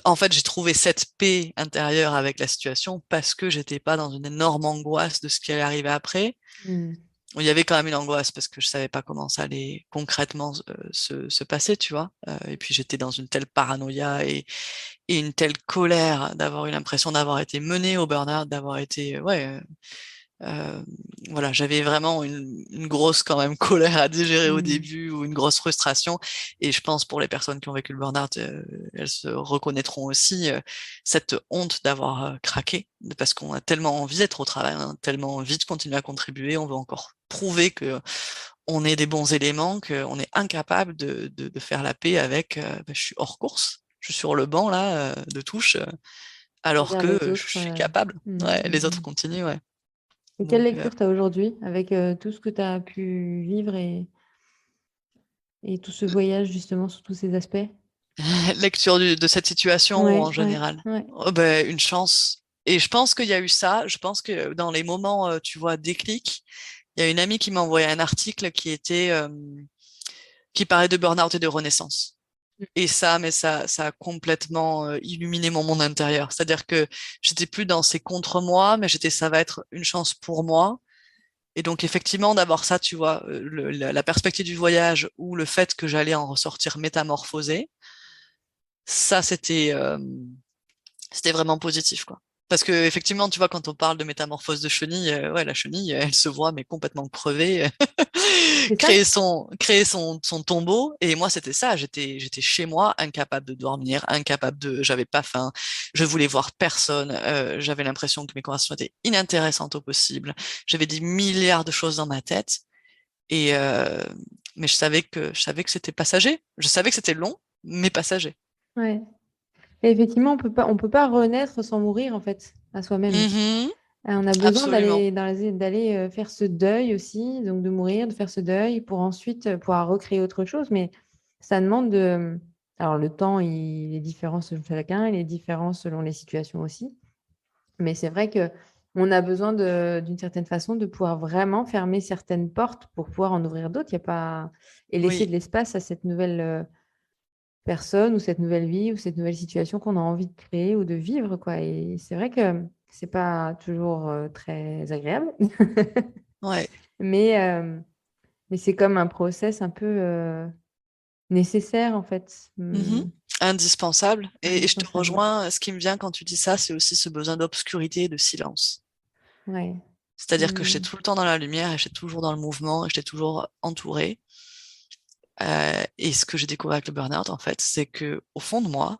en fait, j'ai trouvé cette paix intérieure avec la situation parce que j'étais pas dans une énorme angoisse de ce qui allait arriver après. Mm. Bon, il y avait quand même une angoisse parce que je savais pas comment ça allait concrètement se passer, tu vois. Et puis j'étais dans une telle paranoïa et une telle colère d'avoir eu l'impression d'avoir été menée au burn-out, d'avoir été, euh, voilà, j'avais vraiment une grosse quand même colère à digérer au Mm. début ou une grosse frustration. Et je pense pour les personnes qui ont vécu le burn-out, elles se reconnaîtront aussi cette honte d'avoir craqué, parce qu'on a tellement envie d'être au travail, on a tellement envie de continuer à contribuer, on veut encore prouver que on est des bons éléments, qu'on est incapable de faire la paix avec je suis hors course, je suis sur le banc là de touche, alors C'est-à-dire que les je autres. suis capable. Ouais, Mm, les autres mm. continuent, ouais. Et quelle Donc, lecture tu as aujourd'hui avec tout ce que tu as pu vivre et tout ce voyage justement sur tous ces aspects? lecture de cette situation ou Ouais, en ouais, général? ouais. Oh, ben, une chance. Et je pense qu'il y a eu ça. Je pense que dans les moments, tu vois, déclic, il y a une amie qui m'a envoyé un article qui parlait de burn-out et de renaissance. Et ça a complètement illuminé mon monde intérieur. C'est-à-dire que j'étais plus dans ces contre moi, mais ça va être une chance pour moi. Et donc, effectivement, d'avoir ça, tu vois, la perspective du voyage ou le fait que j'allais en ressortir métamorphosée, ça, c'était vraiment positif, quoi. Parce que effectivement, tu vois, quand on parle de métamorphose de chenille, ouais, la chenille, elle se voit mais complètement crevée, C'est ça? créer son tombeau. Et moi, c'était ça. J'étais chez moi, incapable de dormir, j'avais pas faim, je voulais voir personne. J'avais l'impression que mes conversations étaient inintéressantes au possible. J'avais des milliards de choses dans ma tête. Et mais je savais que c'était passager. Je savais que c'était long, mais passager. Ouais. Et effectivement, on peut pas renaître sans mourir en fait à soi-même. Mhm. On a besoin Absolument. d'aller faire ce deuil aussi, donc de mourir, de faire ce deuil pour ensuite pouvoir recréer autre chose. Mais ça demande de. Alors, le temps, il est différent selon chacun, il est différent selon les situations aussi. Mais c'est vrai que on a besoin d'une certaine façon de pouvoir vraiment fermer certaines portes pour pouvoir en ouvrir d'autres. Il y a pas... Et laisser Oui. de l'espace à cette nouvelle personne ou cette nouvelle vie ou cette nouvelle situation qu'on a envie de créer ou de vivre, quoi. Et c'est vrai que c'est pas toujours très agréable, Ouais. mais, euh, mais c'est comme un process un peu nécessaire, en fait. Mhm. Indispensable. Et je te Indispensable. rejoins, ce qui me vient quand tu dis ça, c'est aussi ce besoin d'obscurité et de silence. Ouais. C'est-à-dire que j'étais Mm. tout le temps dans la lumière et j'étais toujours dans le mouvement et j'étais toujours entourée. Et ce que j'ai découvert avec le burn-out, en fait, c'est que au fond de moi,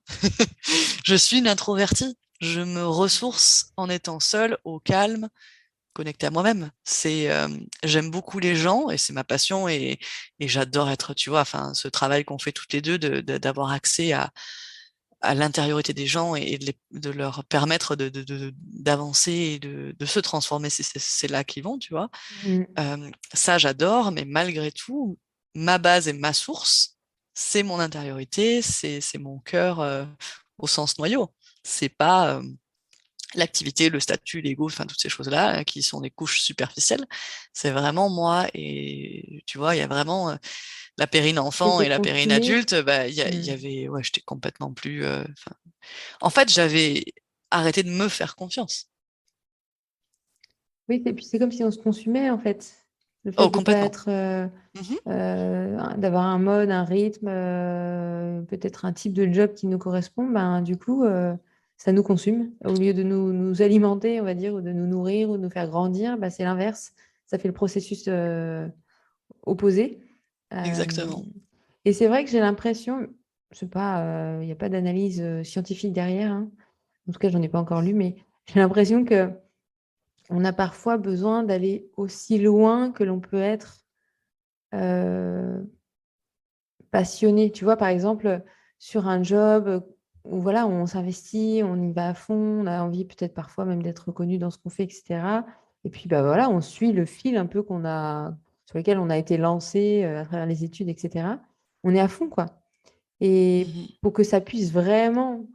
je suis une introvertie. Je me ressource en étant seule, au calme, connectée à moi-même. J'aime beaucoup les gens et c'est ma passion et j'adore être, tu vois, enfin, ce travail qu'on fait toutes les deux d'avoir accès à l'intériorité des gens et de leur permettre d'avancer et de se transformer. C'est là qu'ils vont, tu vois. Mm. Ça, j'adore, mais malgré tout, ma base et ma source, c'est mon intériorité, c'est mon cœur au sens noyau. C'est pas l'activité, le statut, l'ego, enfin toutes ces choses-là qui sont des couches superficielles. C'est vraiment moi et tu vois, il y a vraiment la périne enfant C'était et la périne consumé. adulte. Bah, il y Mm. avait, ouais, j'étais complètement plus. En fait, j'avais arrêté de me faire confiance. Oui, et puis c'est comme si on se consumait, en fait. Le fait Oh, de pas complètement. être, Mhm. d'avoir un mode, un rythme, peut-être un type de job qui nous correspond, ben, du coup, ça nous consume. Au lieu de nous alimenter, on va dire, ou de nous nourrir, ou de nous faire grandir, ben, c'est l'inverse. Ça fait le processus opposé. Euh, Exactement. et c'est vrai que j'ai l'impression, je sais pas, il n'y a pas d'analyse scientifique derrière, hein. En tout cas, j'en ai pas encore lu, mais j'ai l'impression que on a parfois besoin d'aller aussi loin que l'on peut être euh, passionné. Tu vois, par exemple, sur un job où voilà, on s'investit, on y va à fond, on a envie peut-être parfois même d'être reconnu dans ce qu'on fait, etc. Et puis bah voilà, on suit le fil un peu qu'on a, sur lequel on a été lancé à travers les études, etc. On est à fond, quoi. Et Mhm. pour que ça puisse vraiment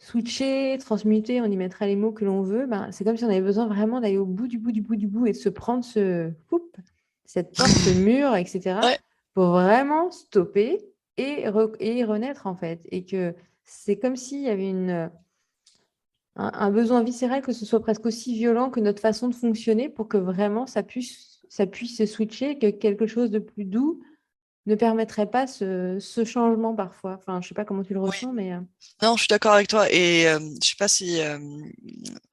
switcher, transmuter, on y mettra les mots que l'on veut, ben, c'est comme si on avait besoin vraiment d'aller au bout du bout du bout du bout et de se prendre cette porte, ce mur, etc., Ouais. pour vraiment stopper et renaître en fait. Et que c'est comme s'il y avait un besoin viscéral que ce soit presque aussi violent que notre façon de fonctionner pour que vraiment ça puisse se switcher, que quelque chose de plus doux ne permettrait pas ce changement parfois. Enfin, je sais pas comment tu le Oui. ressens, mais Non, je suis d'accord avec toi. Et je sais pas si,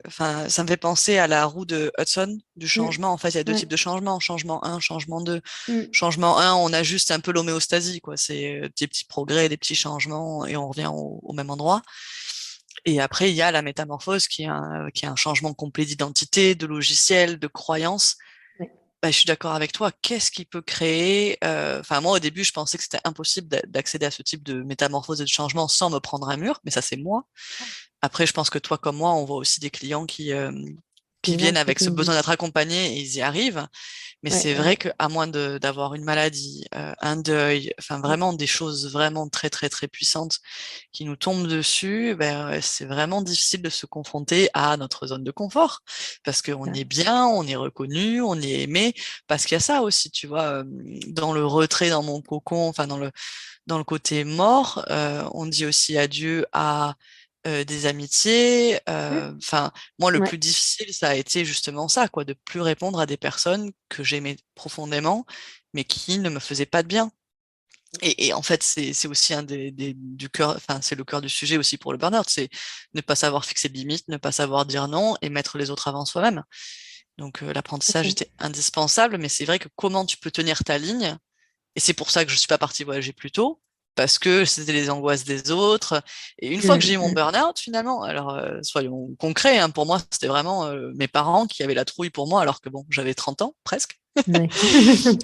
enfin, ça me fait penser à la roue de Hudson du mm, changement. En fait, il y a deux ouais, types de changements. Changement un, changement 2. mm, Changement un, on a juste un peu l'homéostasie, quoi. C'est des petits progrès, des petits changements et on revient au même endroit. Et après, il y a la métamorphose qui est un changement complet d'identité, de logiciel, de croyance. ouais, Bah, je suis d'accord avec toi. Qu'est-ce qui peut créer Enfin, moi, au début, je pensais que c'était impossible d'accéder à ce type de métamorphose et de changement sans me prendre un mur, mais ça, c'est moi. Après, je pense que toi comme moi, on voit aussi des clients qui qui viennent lancent avec ce besoin qui... d'être accompagnés et ils y arrivent. Mais Ouais, c'est vrai ouais, qu'à moins d'avoir une maladie, un deuil, enfin vraiment des choses vraiment très très très puissantes qui nous tombent dessus, ben, c'est vraiment difficile de se confronter à notre zone de confort parce c'est qu'on ça. y est bien, on est reconnu, on est aimé, parce qu'il y a ça aussi, tu vois, dans le retrait, dans mon cocon, enfin dans le côté mort, on dit aussi adieu à des amitiés. Mm, Enfin, moi, le ouais, plus difficile, ça a été justement ça, quoi, de plus répondre à des personnes que j'aimais profondément, mais qui ne me faisaient pas de bien. Et en fait, c'est aussi un du cœur, enfin, c'est le cœur du sujet aussi pour le burn-out, c'est ne pas savoir fixer de limites, ne pas savoir dire non et mettre les autres avant soi-même. Donc, tout à l'apprentissage fait. était indispensable, mais c'est vrai que comment tu peux tenir ta ligne, et c'est pour ça que je suis pas partie voyager plus tôt, parce que c'était les angoisses des autres. Et une fois que j'ai Mm, eu mon mm, burn-out, finalement, alors soyons concrets, hein, pour moi, c'était vraiment mes parents qui avaient la trouille pour moi, alors que bon, j'avais 30 ans presque. ouais.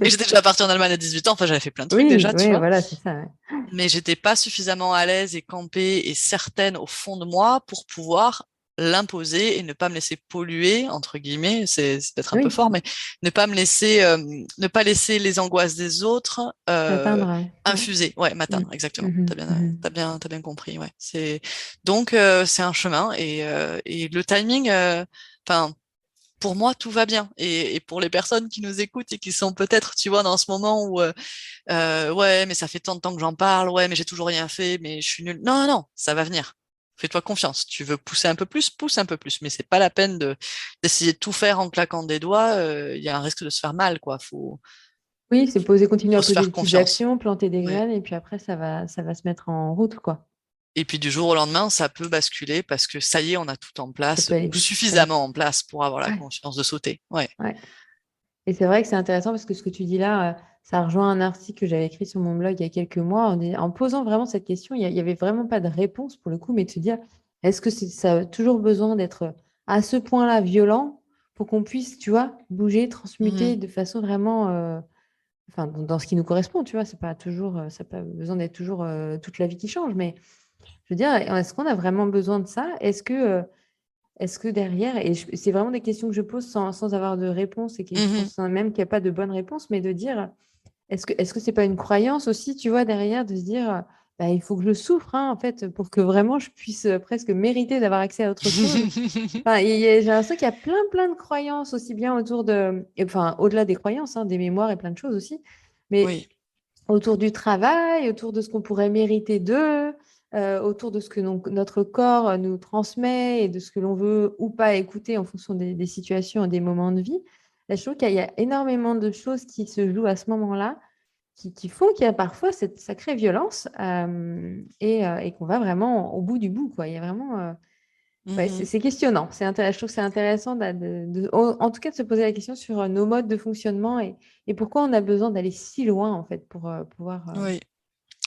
Et j'étais déjà partie en Allemagne à 18 ans, enfin j'avais fait plein de trucs Oui, déjà, tu oui, vois. voilà, c'est ça. Ouais. Mais j'étais pas suffisamment à l'aise et campée et certaine au fond de moi pour pouvoir l'imposer et ne pas me laisser polluer, entre guillemets, c'est peut-être un peu Oui, fort, mais ne pas laisser les angoisses des autres t'atteindre. Ouais. infuser. Ouais, Mm. m'atteindre, exactement. Mhm, mhm. T'as bien compris. Ouais. Donc c'est un chemin et le timing. Enfin, pour moi, tout va bien. Et pour les personnes qui nous écoutent et qui sont peut-être, tu vois, dans ce moment où ouais, mais ça fait tant de temps que j'en parle, ouais, mais j'ai toujours rien fait, mais je suis nulle. Non, non, non, ça va venir. Fais-toi confiance. Tu veux pousser un peu plus, pousse un peu plus. Mais c'est pas la peine d'essayer de tout faire en claquant des doigts. Il y a un risque de se faire mal, quoi. Oui, c'est poser, continuer à Faut se poser faire des petites confiance. actions, planter des Ouais. graines, et puis après, ça va se mettre en route, quoi. Et puis du jour au lendemain, ça peut basculer parce que ça y est, on a tout en Ça place peut aller ou vite. Ouais. suffisamment en place pour avoir la Ouais. confiance de sauter. Ouais. Ouais. Et c'est vrai que c'est intéressant parce que ce que tu dis là, ça rejoint un article que j'avais écrit sur mon blog il y a quelques mois en posant vraiment cette question. Il y avait vraiment pas de réponse pour le coup, mais de se dire, est-ce que ça a toujours besoin d'être à ce point-là violent pour qu'on puisse, tu vois, bouger, transmuter Mhm. de façon vraiment, enfin, dans ce qui nous correspond, tu vois, c'est pas toujours, ça n'a pas besoin d'être toujours toute la vie qui change, mais je veux dire, est-ce qu'on a vraiment besoin de ça? Est-ce que derrière, et c'est vraiment des questions que je pose sans avoir de réponse et que je Mhm. pense même qu'il n'y a pas de bonne réponse, mais de dire, est-ce que c'est pas une croyance aussi, tu vois, derrière, de se dire, bah, il faut que je souffre, hein, en fait, pour que vraiment je puisse presque mériter d'avoir accès à autre chose. Enfin, j'ai l'impression qu'il y a plein de croyances aussi bien autour de, et enfin, au-delà des croyances, hein, des mémoires et plein de choses aussi, mais Oui. autour du travail, autour de ce qu'on pourrait mériter d'eux, autour de ce que notre corps nous transmet et de ce que l'on veut ou pas écouter en fonction des situations et des moments de vie. Là, je trouve qu'il y a énormément de choses qui se jouent à ce moment-là, qui font qu'il y a parfois cette sacrée violence et qu'on va vraiment au bout du bout, quoi. Il y a vraiment, ouais, Mhm. c'est questionnant. Je trouve que c'est intéressant en tout cas de se poser la question sur nos modes de fonctionnement et pourquoi on a besoin d'aller si loin en fait Oui. pour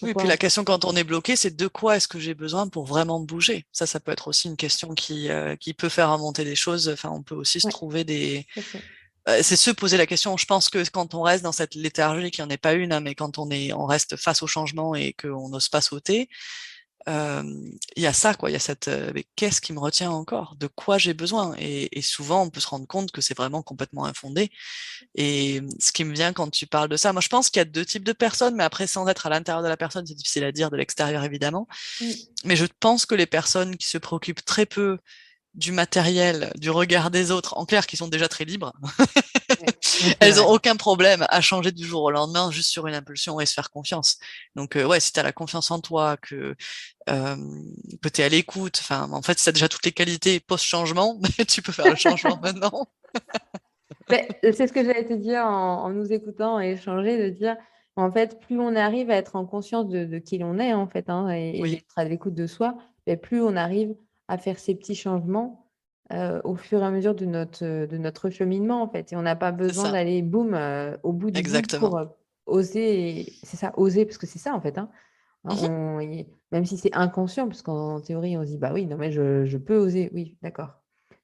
Oui, et puis la pouvoir. question quand on est bloqué, c'est de quoi est-ce que j'ai besoin pour vraiment bouger? Ça peut être aussi une question qui peut faire remonter des choses. Enfin, on peut aussi se Ouais, trouver des. tout à fait. C'est se poser la question. Je pense que quand on reste dans cette léthargie, qui en est pas une, hein, mais quand on reste face au changement et qu'on n'ose pas sauter, euh, il y a ça, quoi. Il y a cette. Mais qu'est-ce qui me retient encore? De quoi j'ai besoin? Et souvent, on peut se rendre compte que c'est vraiment complètement infondé. Et ce qui me vient quand tu parles de ça, moi je pense qu'il y a deux types de personnes, mais après sans être à l'intérieur de la personne, c'est difficile à dire de l'extérieur évidemment. Mm. Mais je pense que les personnes qui se préoccupent très peu du matériel, du regard des autres, en clair, qui sont déjà très libres, Ouais, ouais, c'est elles ont vrai. aucun problème à changer du jour au lendemain juste sur une impulsion et se faire confiance. Donc ouais, si tu as la confiance en toi, euh, que tu es à l'écoute, enfin en fait si tu as déjà toutes les qualités post-changement, tu peux faire le changement maintenant. Mais c'est ce que j'allais te dire en nous écoutant et échanger, de dire en fait, plus on arrive à être en conscience de qui l'on est en fait, hein, et Oui, d'être à l'écoute de soi, et plus on arrive à faire ces petits changements au fur et à mesure de notre cheminement en fait. Et on n'a pas c'est besoin ça, d'aller boum au bout du bout exactement. pour oser. C'est ça, oser, parce que c'est ça en fait. Hein. Mhm. Même si c'est inconscient, parce qu'en théorie, on se dit, bah oui, non, mais je peux oser, oui, d'accord,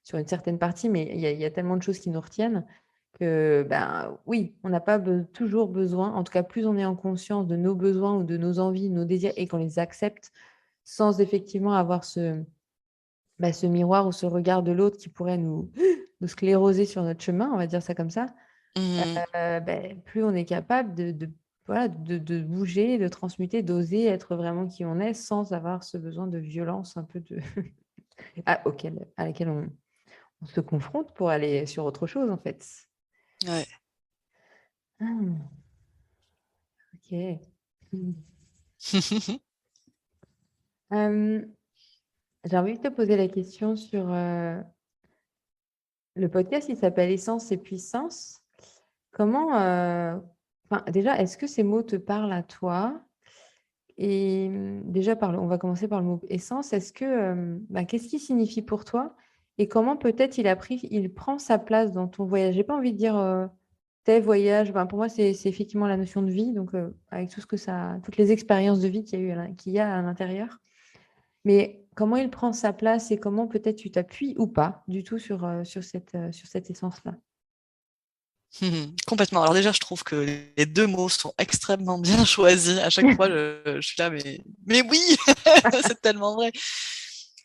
sur une certaine partie, mais il y a tellement de choses qui nous retiennent que, ben oui, on n'a pas toujours besoin, en tout cas, plus on est en conscience de nos besoins ou de nos envies, de nos désirs, et qu'on les accepte sans effectivement avoir ce miroir ou ce regard de l'autre qui pourrait nous scléroser sur notre chemin, on va dire ça comme ça, Mhm. plus on est capable voilà, de bouger, de transmuter, d'oser être vraiment qui on est sans avoir ce besoin de violence un peu à laquelle on se confronte pour aller sur autre chose en fait. Ouais. Ah, ok. Euh, j'ai envie de te poser la question sur le podcast, il s'appelle Essence et Puissance. Comment, enfin, déjà, est-ce que ces mots te parlent à toi? Et déjà, on va commencer par le mot essence. Qu'est-ce qu'il signifie pour toi? Et comment peut-être il prend sa place dans ton voyage? J'ai pas envie de dire tes voyages. Ben, pour moi, c'est effectivement la notion de vie, donc avec tout ce que toutes les expériences de vie qu'il y a à l'intérieur. Mais comment il prend sa place et comment peut-être tu t'appuies ou pas du tout sur cette essence-là? Complètement. Alors déjà, je trouve que les deux mots sont extrêmement bien choisis. À chaque fois, je suis là, mais oui, c'est tellement vrai.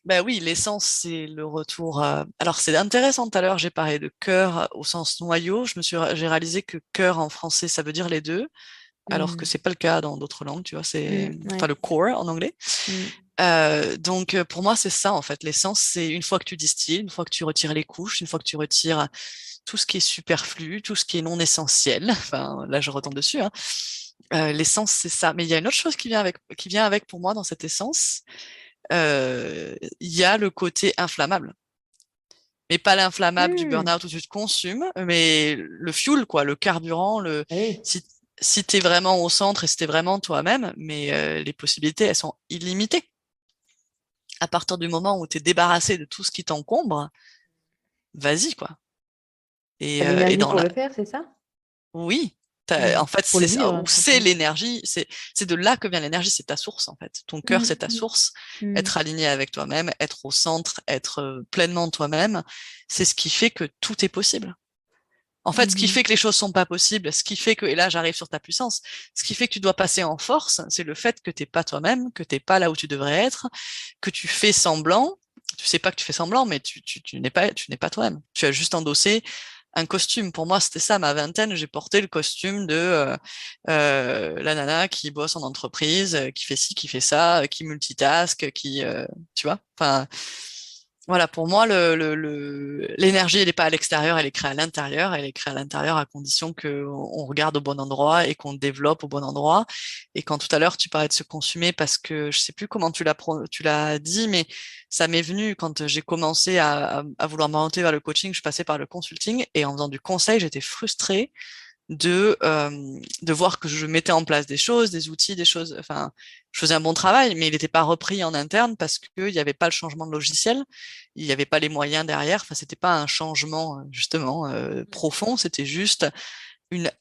Ben oui, l'essence, c'est le retour. Alors, c'est intéressant. Tout à l'heure, j'ai parlé de cœur au sens noyau. J'ai réalisé que cœur en français, ça veut dire les deux, alors que Mm. c'est pas le cas dans d'autres langues. Tu vois, enfin Ouais. le core en anglais. Mm. Donc, pour moi, c'est ça en fait. L'essence, c'est une fois que tu distilles, une fois que tu retires les couches, une fois que tu retires tout ce qui est superflu, tout ce qui est non essentiel. Enfin, là, je retombe dessus. Hein. L'essence, c'est ça. Mais il y a une autre chose qui vient avec pour moi dans cette essence. Il y a le côté inflammable. Mais pas l'inflammable du Mm. burn-out où tu te consumes, mais le fuel, quoi, le carburant, Ah oui. si, si t'es vraiment au centre et si t'es vraiment toi-même, mais les possibilités, elles sont illimitées. À partir du moment où t'es débarrassé de tout ce qui t'encombre, vas-y, quoi. T'as Et l'énergie dans pour la, le faire, c'est ça? oui, Mm. en fait, Pour le c'est ça, vivre, ou tout c'est simplement. l'énergie, c'est de là que vient l'énergie, c'est ta source, en fait. Ton cœur, c'est ta Mm. source. Mm. Être aligné avec toi-même, être au centre, être pleinement toi-même, c'est ce qui fait que tout est possible. En fait, ce qui Mhm. fait que les choses sont pas possibles, ce qui fait que, et là j'arrive sur ta puissance, ce qui fait que tu dois passer en force, c'est le fait que t'es pas toi-même, que t'es pas là où tu devrais être, que tu fais semblant. Tu sais pas que tu fais semblant, mais tu n'es pas toi-même. Tu as juste endossé un costume. Pour moi, c'était ça, ma vingtaine, j'ai porté le costume de la nana qui bosse en entreprise, qui fait ci, qui fait ça, qui multitask, tu vois. Enfin, voilà, pour moi, l'énergie, elle n'est pas à l'extérieur, elle est créée à l'intérieur. Elle est créée à l'intérieur à condition qu'on regarde au bon endroit et qu'on développe au bon endroit. Et quand tout à l'heure, tu parlais de se consumer parce que je sais plus comment tu l'as dit, mais ça m'est venu quand j'ai commencé à vouloir m'orienter vers le coaching, je passais par le consulting et en faisant du conseil, j'étais frustrée de voir que je mettais en place des choses, des outils, des choses, enfin, je faisais un bon travail, mais il n'était pas repris en interne parce qu'il n'y avait pas le changement de logiciel, il n'y avait pas les moyens derrière, enfin, c'était pas un changement, justement, profond, c'était juste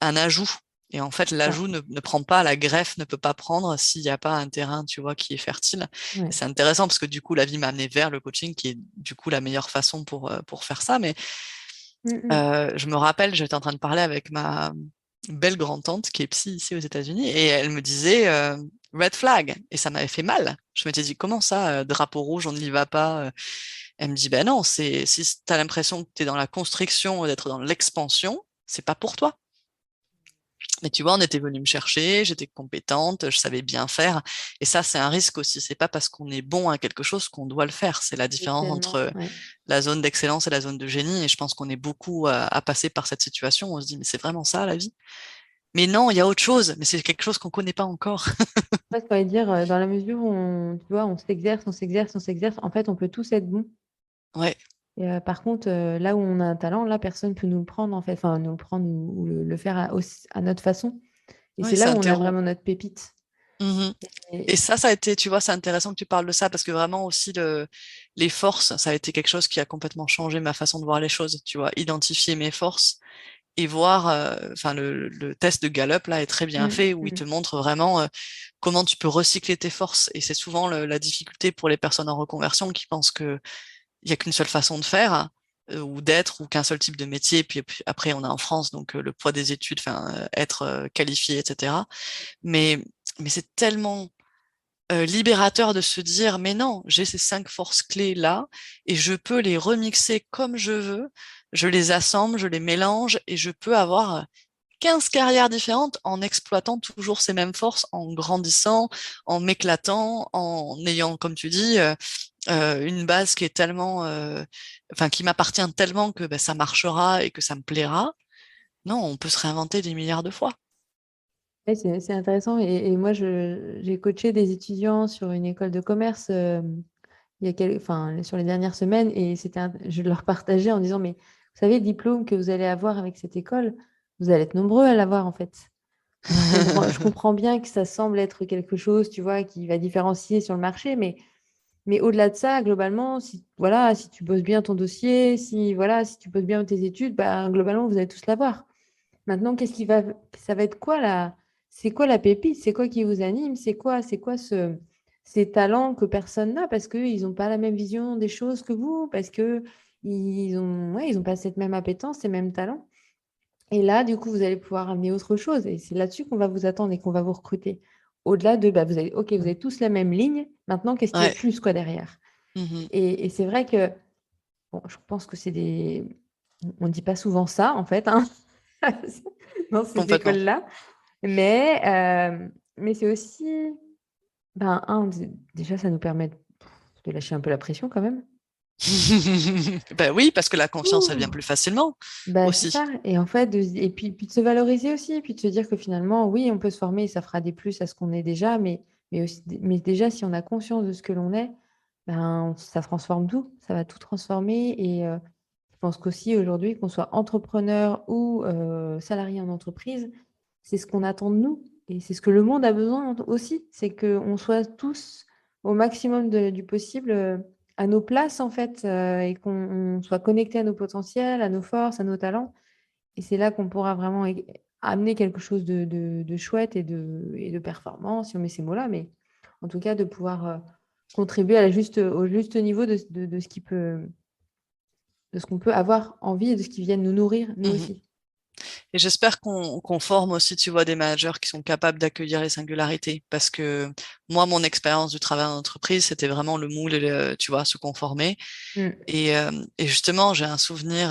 un ajout. Et en fait, Ah, l'ajout ne prend pas, la greffe ne peut pas prendre s'il n'y a pas un terrain, tu vois, qui est fertile. Et ouais. c'est intéressant parce que du coup, la vie m'a amené vers le coaching, qui est du coup la meilleure façon pour faire ça. Mais Mm. je me rappelle, j'étais en train de parler avec ma belle grand-tante qui est psy ici aux États-Unis et elle me disait red flag et ça m'avait fait mal. Je m'étais dit comment ça, drapeau rouge, on n'y va pas. Elle me dit ben non, c'est si tu as l'impression que tu es dans la constriction, d'être dans l'expansion, c'est pas pour toi. Mais tu vois, on était venu me chercher, j'étais compétente, je savais bien faire. Et ça, c'est un risque aussi. C'est pas parce qu'on est bon à quelque chose qu'on doit le faire. C'est la C'est différence tellement, entre ouais. la zone d'excellence et la zone de génie. Et je pense qu'on est beaucoup à passer par cette situation. On se dit, mais c'est vraiment ça, la vie? Mais non, il y a autre chose. Mais c'est quelque chose qu'on connaît pas encore. Presque, on va dire, dans la mesure où tu vois, on s'exerce, on s'exerce, on s'exerce, en fait, on peut tous être bons. Ouais, Et par contre, là où on a un talent, là, personne ne peut nous le prendre, en fait, enfin, nous le prendre ou le faire à notre façon. Et ouais, c'est là c'est où un on a terreau. vraiment notre pépite. Mhm. Et Et, ça a été, tu vois, c'est intéressant que tu parles de ça parce que vraiment aussi les forces, ça a été quelque chose qui a complètement changé ma façon de voir les choses. Tu vois, identifier mes forces et voir, enfin le test de Gallup là est très bien Mm, fait où il te mm. montre vraiment comment tu peux recycler tes forces et c'est souvent la difficulté pour les personnes en reconversion qui pensent que il y a qu'une seule façon de faire ou d'être ou qu'un seul type de métier puis après on est en France donc le poids des études, enfin être qualifié etc. Mais c'est tellement libérateur de se dire, mais non, j'ai ces 5 forces clés là et je peux les remixer comme je veux, je les assemble, je les mélange et je peux avoir 15 carrières différentes en exploitant toujours ces mêmes forces, en grandissant, en m'éclatant, en ayant, comme tu dis, une base qui est tellement, enfin, qui m'appartient tellement que ben, ça marchera et que ça me plaira. Non, on peut se réinventer des milliards de fois. Ouais, c'est intéressant. Et moi, j'ai coaché des étudiants sur une école de commerce enfin, sur les dernières semaines et je leur partageais en disant, mais vous savez, le diplôme que vous allez avoir avec cette école, vous allez être nombreux à l'avoir en fait. Je comprends bien que ça semble être quelque chose, tu vois, qui va différencier sur le marché, mais au-delà de ça, globalement, si, voilà, si tu bosses bien ton dossier, si, voilà, si tu bosses bien tes études, bah, globalement, vous allez tous l'avoir. Maintenant, ça va être quoi c'est quoi la pépite? C'est quoi qui vous anime? C'est quoi ces talents que personne n'a parce qu'ils n'ont pas la même vision des choses que vous, parce que ouais, ils ont pas cette même appétence, ces mêmes talents. Et là, du coup, vous allez pouvoir amener autre chose. Et c'est là-dessus qu'on va vous attendre et qu'on va vous recruter. Au-delà de, bah, ok, vous avez tous la même ligne. Maintenant, qu'est-ce qu'il y a Ouais. de plus, quoi, derrière? Mhm. Et c'est vrai que, bon, je pense que on ne dit pas souvent ça, en fait, hein, dans ces Complètement. écoles-là. Mais c'est aussi, ben, déjà, ça nous permet de lâcher un peu la pression quand même. Ben oui, parce que la confiance, elle vient Ouh. plus facilement Bah, c'est aussi. ça. Et en fait, puis de se valoriser aussi, puis de se dire que finalement, oui, on peut se former et ça fera des plus à ce qu'on est déjà, mais déjà, si on a conscience de ce que l'on est, ben, ça transforme tout. Ça va tout transformer. Et je pense qu'aussi aujourd'hui, qu'on soit entrepreneur ou salarié en entreprise, c'est ce qu'on attend de nous. Et c'est ce que le monde a besoin aussi. C'est qu'on soit tous au maximum du possible à nos places, en fait, et qu'on soit connecté à nos potentiels, à nos forces, à nos talents. Et c'est là qu'on pourra vraiment amener quelque chose de chouette et de performant, si on met ces mots-là, mais en tout cas de pouvoir contribuer au juste niveau de ce de ce qu'on peut avoir envie et de ce qui vient nous nourrir, nous Mhm. aussi. Et j'espère qu'on forme aussi, tu vois, des managers qui sont capables d'accueillir les singularités. Parce que moi, mon expérience du travail en entreprise, c'était vraiment le moule, et tu vois, se conformer. Mm. Et justement, j'ai un souvenir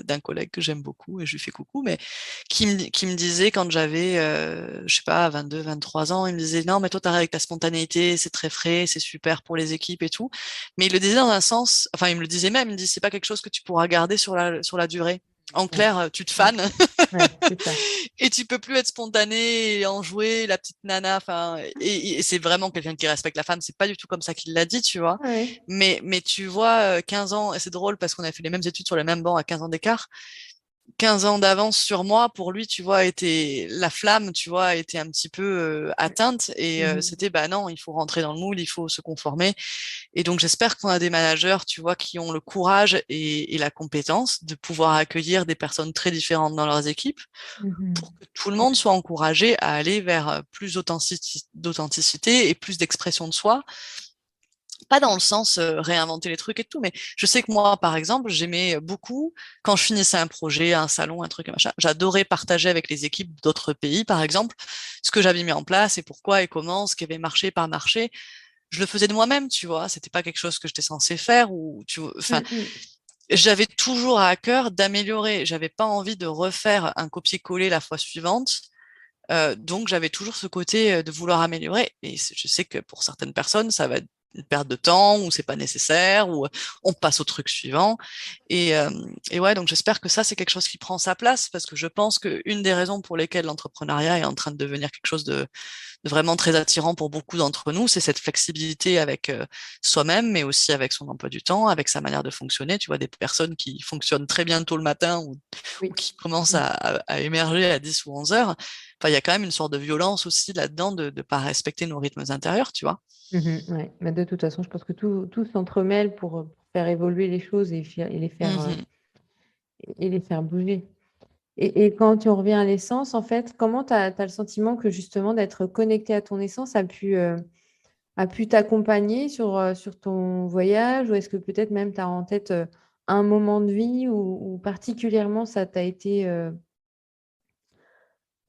d'un collègue que j'aime beaucoup, et je lui fais coucou, mais qui me disait quand j'avais, je sais pas, 22, 23 ans, il me disait, non, mais toi, t'arrives avec ta spontanéité, c'est très frais, c'est super pour les équipes et tout. Mais il le disait dans un sens, enfin, il me le disait même, il me dit, c'est pas quelque chose que tu pourras garder sur la durée. En Ouais. clair, tu te Mm. fanes Ouais, c'est ça. et tu peux plus être spontané et en jouer la petite nana. Enfin, et c'est vraiment quelqu'un qui respecte la femme. C'est pas du tout comme ça qu'il l'a dit, tu vois. Ouais. Mais tu vois, 15 ans, et c'est drôle parce qu'on a fait les mêmes études sur le même banc à 15 ans d'écart. 15 ans d'avance sur moi, pour lui, tu vois, était la flamme, tu vois, était un petit peu atteinte. Et Mhm. c'était, bah non, il faut rentrer dans le moule, il faut se conformer. Et donc, j'espère qu'on a des managers, tu vois, qui ont le courage et la compétence de pouvoir accueillir des personnes très différentes dans leurs équipes pour Mhm. que tout le monde soit encouragé à aller vers plus d'authenticité et plus d'expression de soi. Pas dans le sens réinventer les trucs et tout, mais je sais que moi, par exemple, j'aimais beaucoup quand je finissais un projet, un salon, un truc, un machin. J'adorais partager avec les équipes d'autres pays, par exemple, ce que j'avais mis en place et pourquoi et comment, ce qui avait marché, pas marché. Je le faisais de moi-même, tu vois. C'était pas quelque chose que j'étais censée faire ou tu vois. Enfin, Mhm. j'avais toujours à cœur d'améliorer. J'avais pas envie de refaire un copier-coller la fois suivante. Donc j'avais toujours ce côté de vouloir améliorer. Et je sais que pour certaines personnes, ça va être une perte de temps ou c'est pas nécessaire ou on passe au truc suivant. Et, euh, et ouais, donc j'espère que ça c'est quelque chose qui prend sa place parce que je pense que une des raisons pour lesquelles l'entrepreneuriat est en train de devenir quelque chose de vraiment très attirant pour beaucoup d'entre nous, c'est cette flexibilité avec soi-même, mais aussi avec son emploi du temps, avec sa manière de fonctionner. Tu vois, des personnes qui fonctionnent très bien tôt le matin ou Oui. qui commencent Mm. à émerger à 10 ou 11 heures. Enfin, il y a quand même une sorte de violence aussi là-dedans de ne pas respecter nos rythmes intérieurs, tu vois. Mhm. Ouais. Mais de toute façon, je pense que tout s'entremêle pour faire évoluer les choses Mhm. et les faire bouger. Et quand tu en reviens à l'essence, en fait, comment tu as le sentiment que justement d'être connecté à ton essence a pu t'accompagner sur ton voyage? Ou est-ce que peut-être même tu as en tête un moment de vie où particulièrement ça t'a été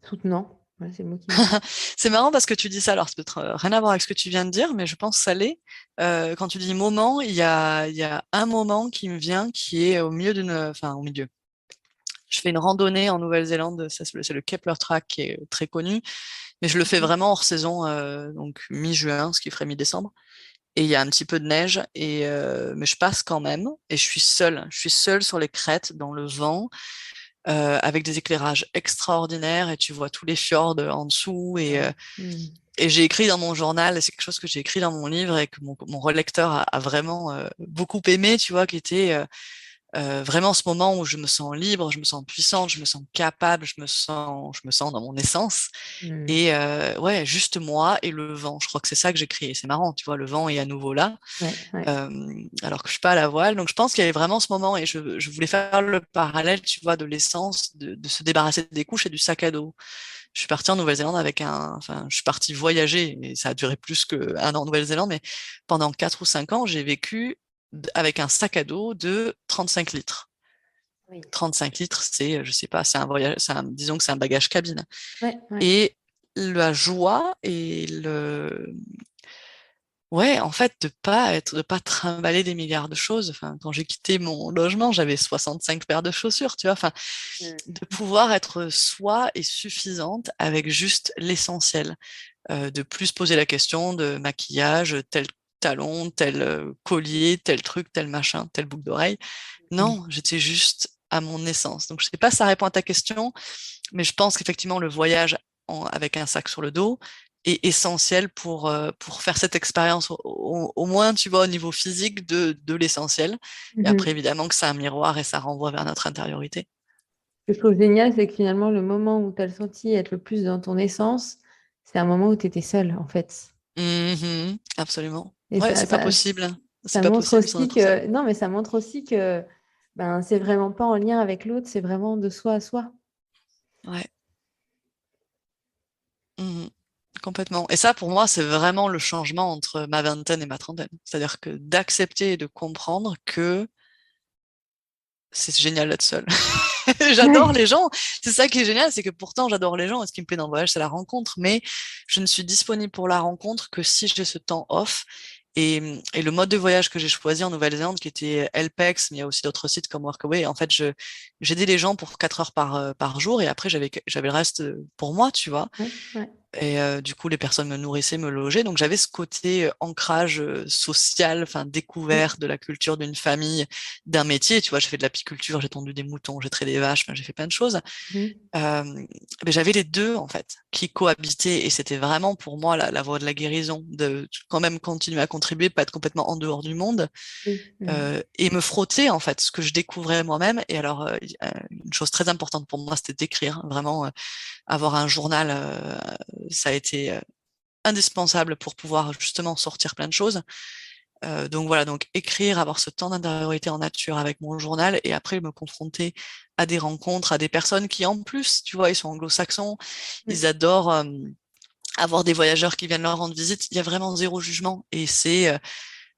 soutenant? Voilà, c'est le mot qui me vient. C'est marrant parce que tu dis ça, alors c'est peut-être rien à voir avec ce que tu viens de dire, mais je pense que ça l'est. Quand tu dis moment, il y a un moment qui me vient qui est au milieu d'une, enfin au milieu. Je fais une randonnée en Nouvelle-Zélande, ça, c'est le Kepler Track qui est très connu, mais je le fais Mhm. vraiment hors saison, donc mi-juin, ce qui ferait mi-décembre. Et il y a un petit peu de neige, mais je passe quand même, et je suis seule. Je suis seule sur les crêtes, dans le vent, avec des éclairages extraordinaires, et tu vois tous les fjords en dessous. Ouais. Mm. Et j'ai écrit dans mon journal, et c'est quelque chose que j'ai écrit dans mon livre, et que mon relecteur a vraiment beaucoup aimé, tu vois, qui était vraiment ce moment où je me sens libre, je me sens puissante, je me sens capable, je me sens dans mon essence. Mm. Et ouais, juste moi et le vent. Je crois que c'est ça que j'ai créé. C'est marrant, tu vois, le vent est à nouveau là, Ouais, ouais. alors que je suis pas à la voile. Donc je pense qu'il y avait vraiment ce moment et je voulais faire le parallèle, tu vois, de l'essence, de se débarrasser des couches et du sac à dos. Je suis partie en Nouvelle-Zélande enfin, je suis partie voyager et ça a duré plus qu'un an en Nouvelle-Zélande, mais pendant 4 ou 5 ans, j'ai vécu avec un sac à dos de 35 litres. Oui. 35 litres, c'est, je sais pas, c'est un voyage, disons que c'est un bagage cabine. Ouais, ouais. Et la joie et Ouais, en fait, de pas trimballer des milliards de choses. Enfin, quand j'ai quitté mon logement, j'avais 65 paires de chaussures, tu vois. Enfin, Mm. de pouvoir être soi et suffisante avec juste l'essentiel. De plus se poser la question de maquillage, tel talon, tel collier, tel truc, tel machin, telle boucle d'oreille. Non, j'étais juste à mon essence. Donc, je sais pas si ça répond à ta question, mais je pense qu'effectivement, le voyage avec un sac sur le dos est essentiel pour faire cette expérience, au moins, tu vois, au niveau physique de l'essentiel. Et après, Mhm. évidemment, que c'est un miroir et ça renvoie vers notre intériorité. Ce que je trouve génial, c'est que finalement, le moment où tu as le senti être le plus dans ton essence, c'est un moment où tu étais seule, en fait. Mhm, absolument. Et Ouais, ça, c'est pas ça, possible. C'est ça pas montre possible sans aussi être seul. que, non, mais ça montre aussi que ben, c'est vraiment pas en lien avec l'autre, c'est vraiment de soi à soi. Ouais. Mhm. Complètement. Et ça, pour moi, c'est vraiment le changement entre ma vingtaine et ma trentaine. C'est-à-dire que d'accepter et de comprendre que c'est génial d'être seul. J'adore les gens. C'est ça qui est génial, c'est que pourtant j'adore les gens. Et ce qui me plaît dans le voyage, c'est la rencontre. Mais je ne suis disponible pour la rencontre que si j'ai ce temps off. Et le mode de voyage que j'ai choisi en Nouvelle-Zélande, qui était LPEX, mais il y a aussi d'autres sites comme Workaway. En fait, j'aidais les gens pour 4 heures par jour, et après j'avais le reste pour moi, tu vois. Ouais, ouais. Et du coup, les personnes me nourrissaient, me logeaient. Donc, j'avais ce côté ancrage social, enfin, découverte de la culture d'une famille, d'un métier. Tu vois, j'ai fait de l'apiculture, j'ai tondu des moutons, j'ai traité des vaches, enfin, j'ai fait plein de choses. Mhm. Euh, mais j'avais les deux, en fait, qui cohabitaient. Et c'était vraiment pour moi la voie de la guérison, de quand même continuer à contribuer, pas être complètement en dehors du monde, Oui. Mhm. et me frotter, en fait, ce que je découvrais moi-même. Et alors, une chose très importante pour moi, c'était d'écrire, hein, vraiment, avoir un journal, ça a été indispensable pour pouvoir justement sortir plein de choses. Donc voilà, donc écrire, avoir ce temps d'intériorité en nature avec mon journal et après me confronter à des rencontres, à des personnes qui en plus, tu vois, ils sont anglo-saxons, ils Mhm. adorent avoir des voyageurs qui viennent leur rendre visite. Il y a vraiment zéro jugement et c'est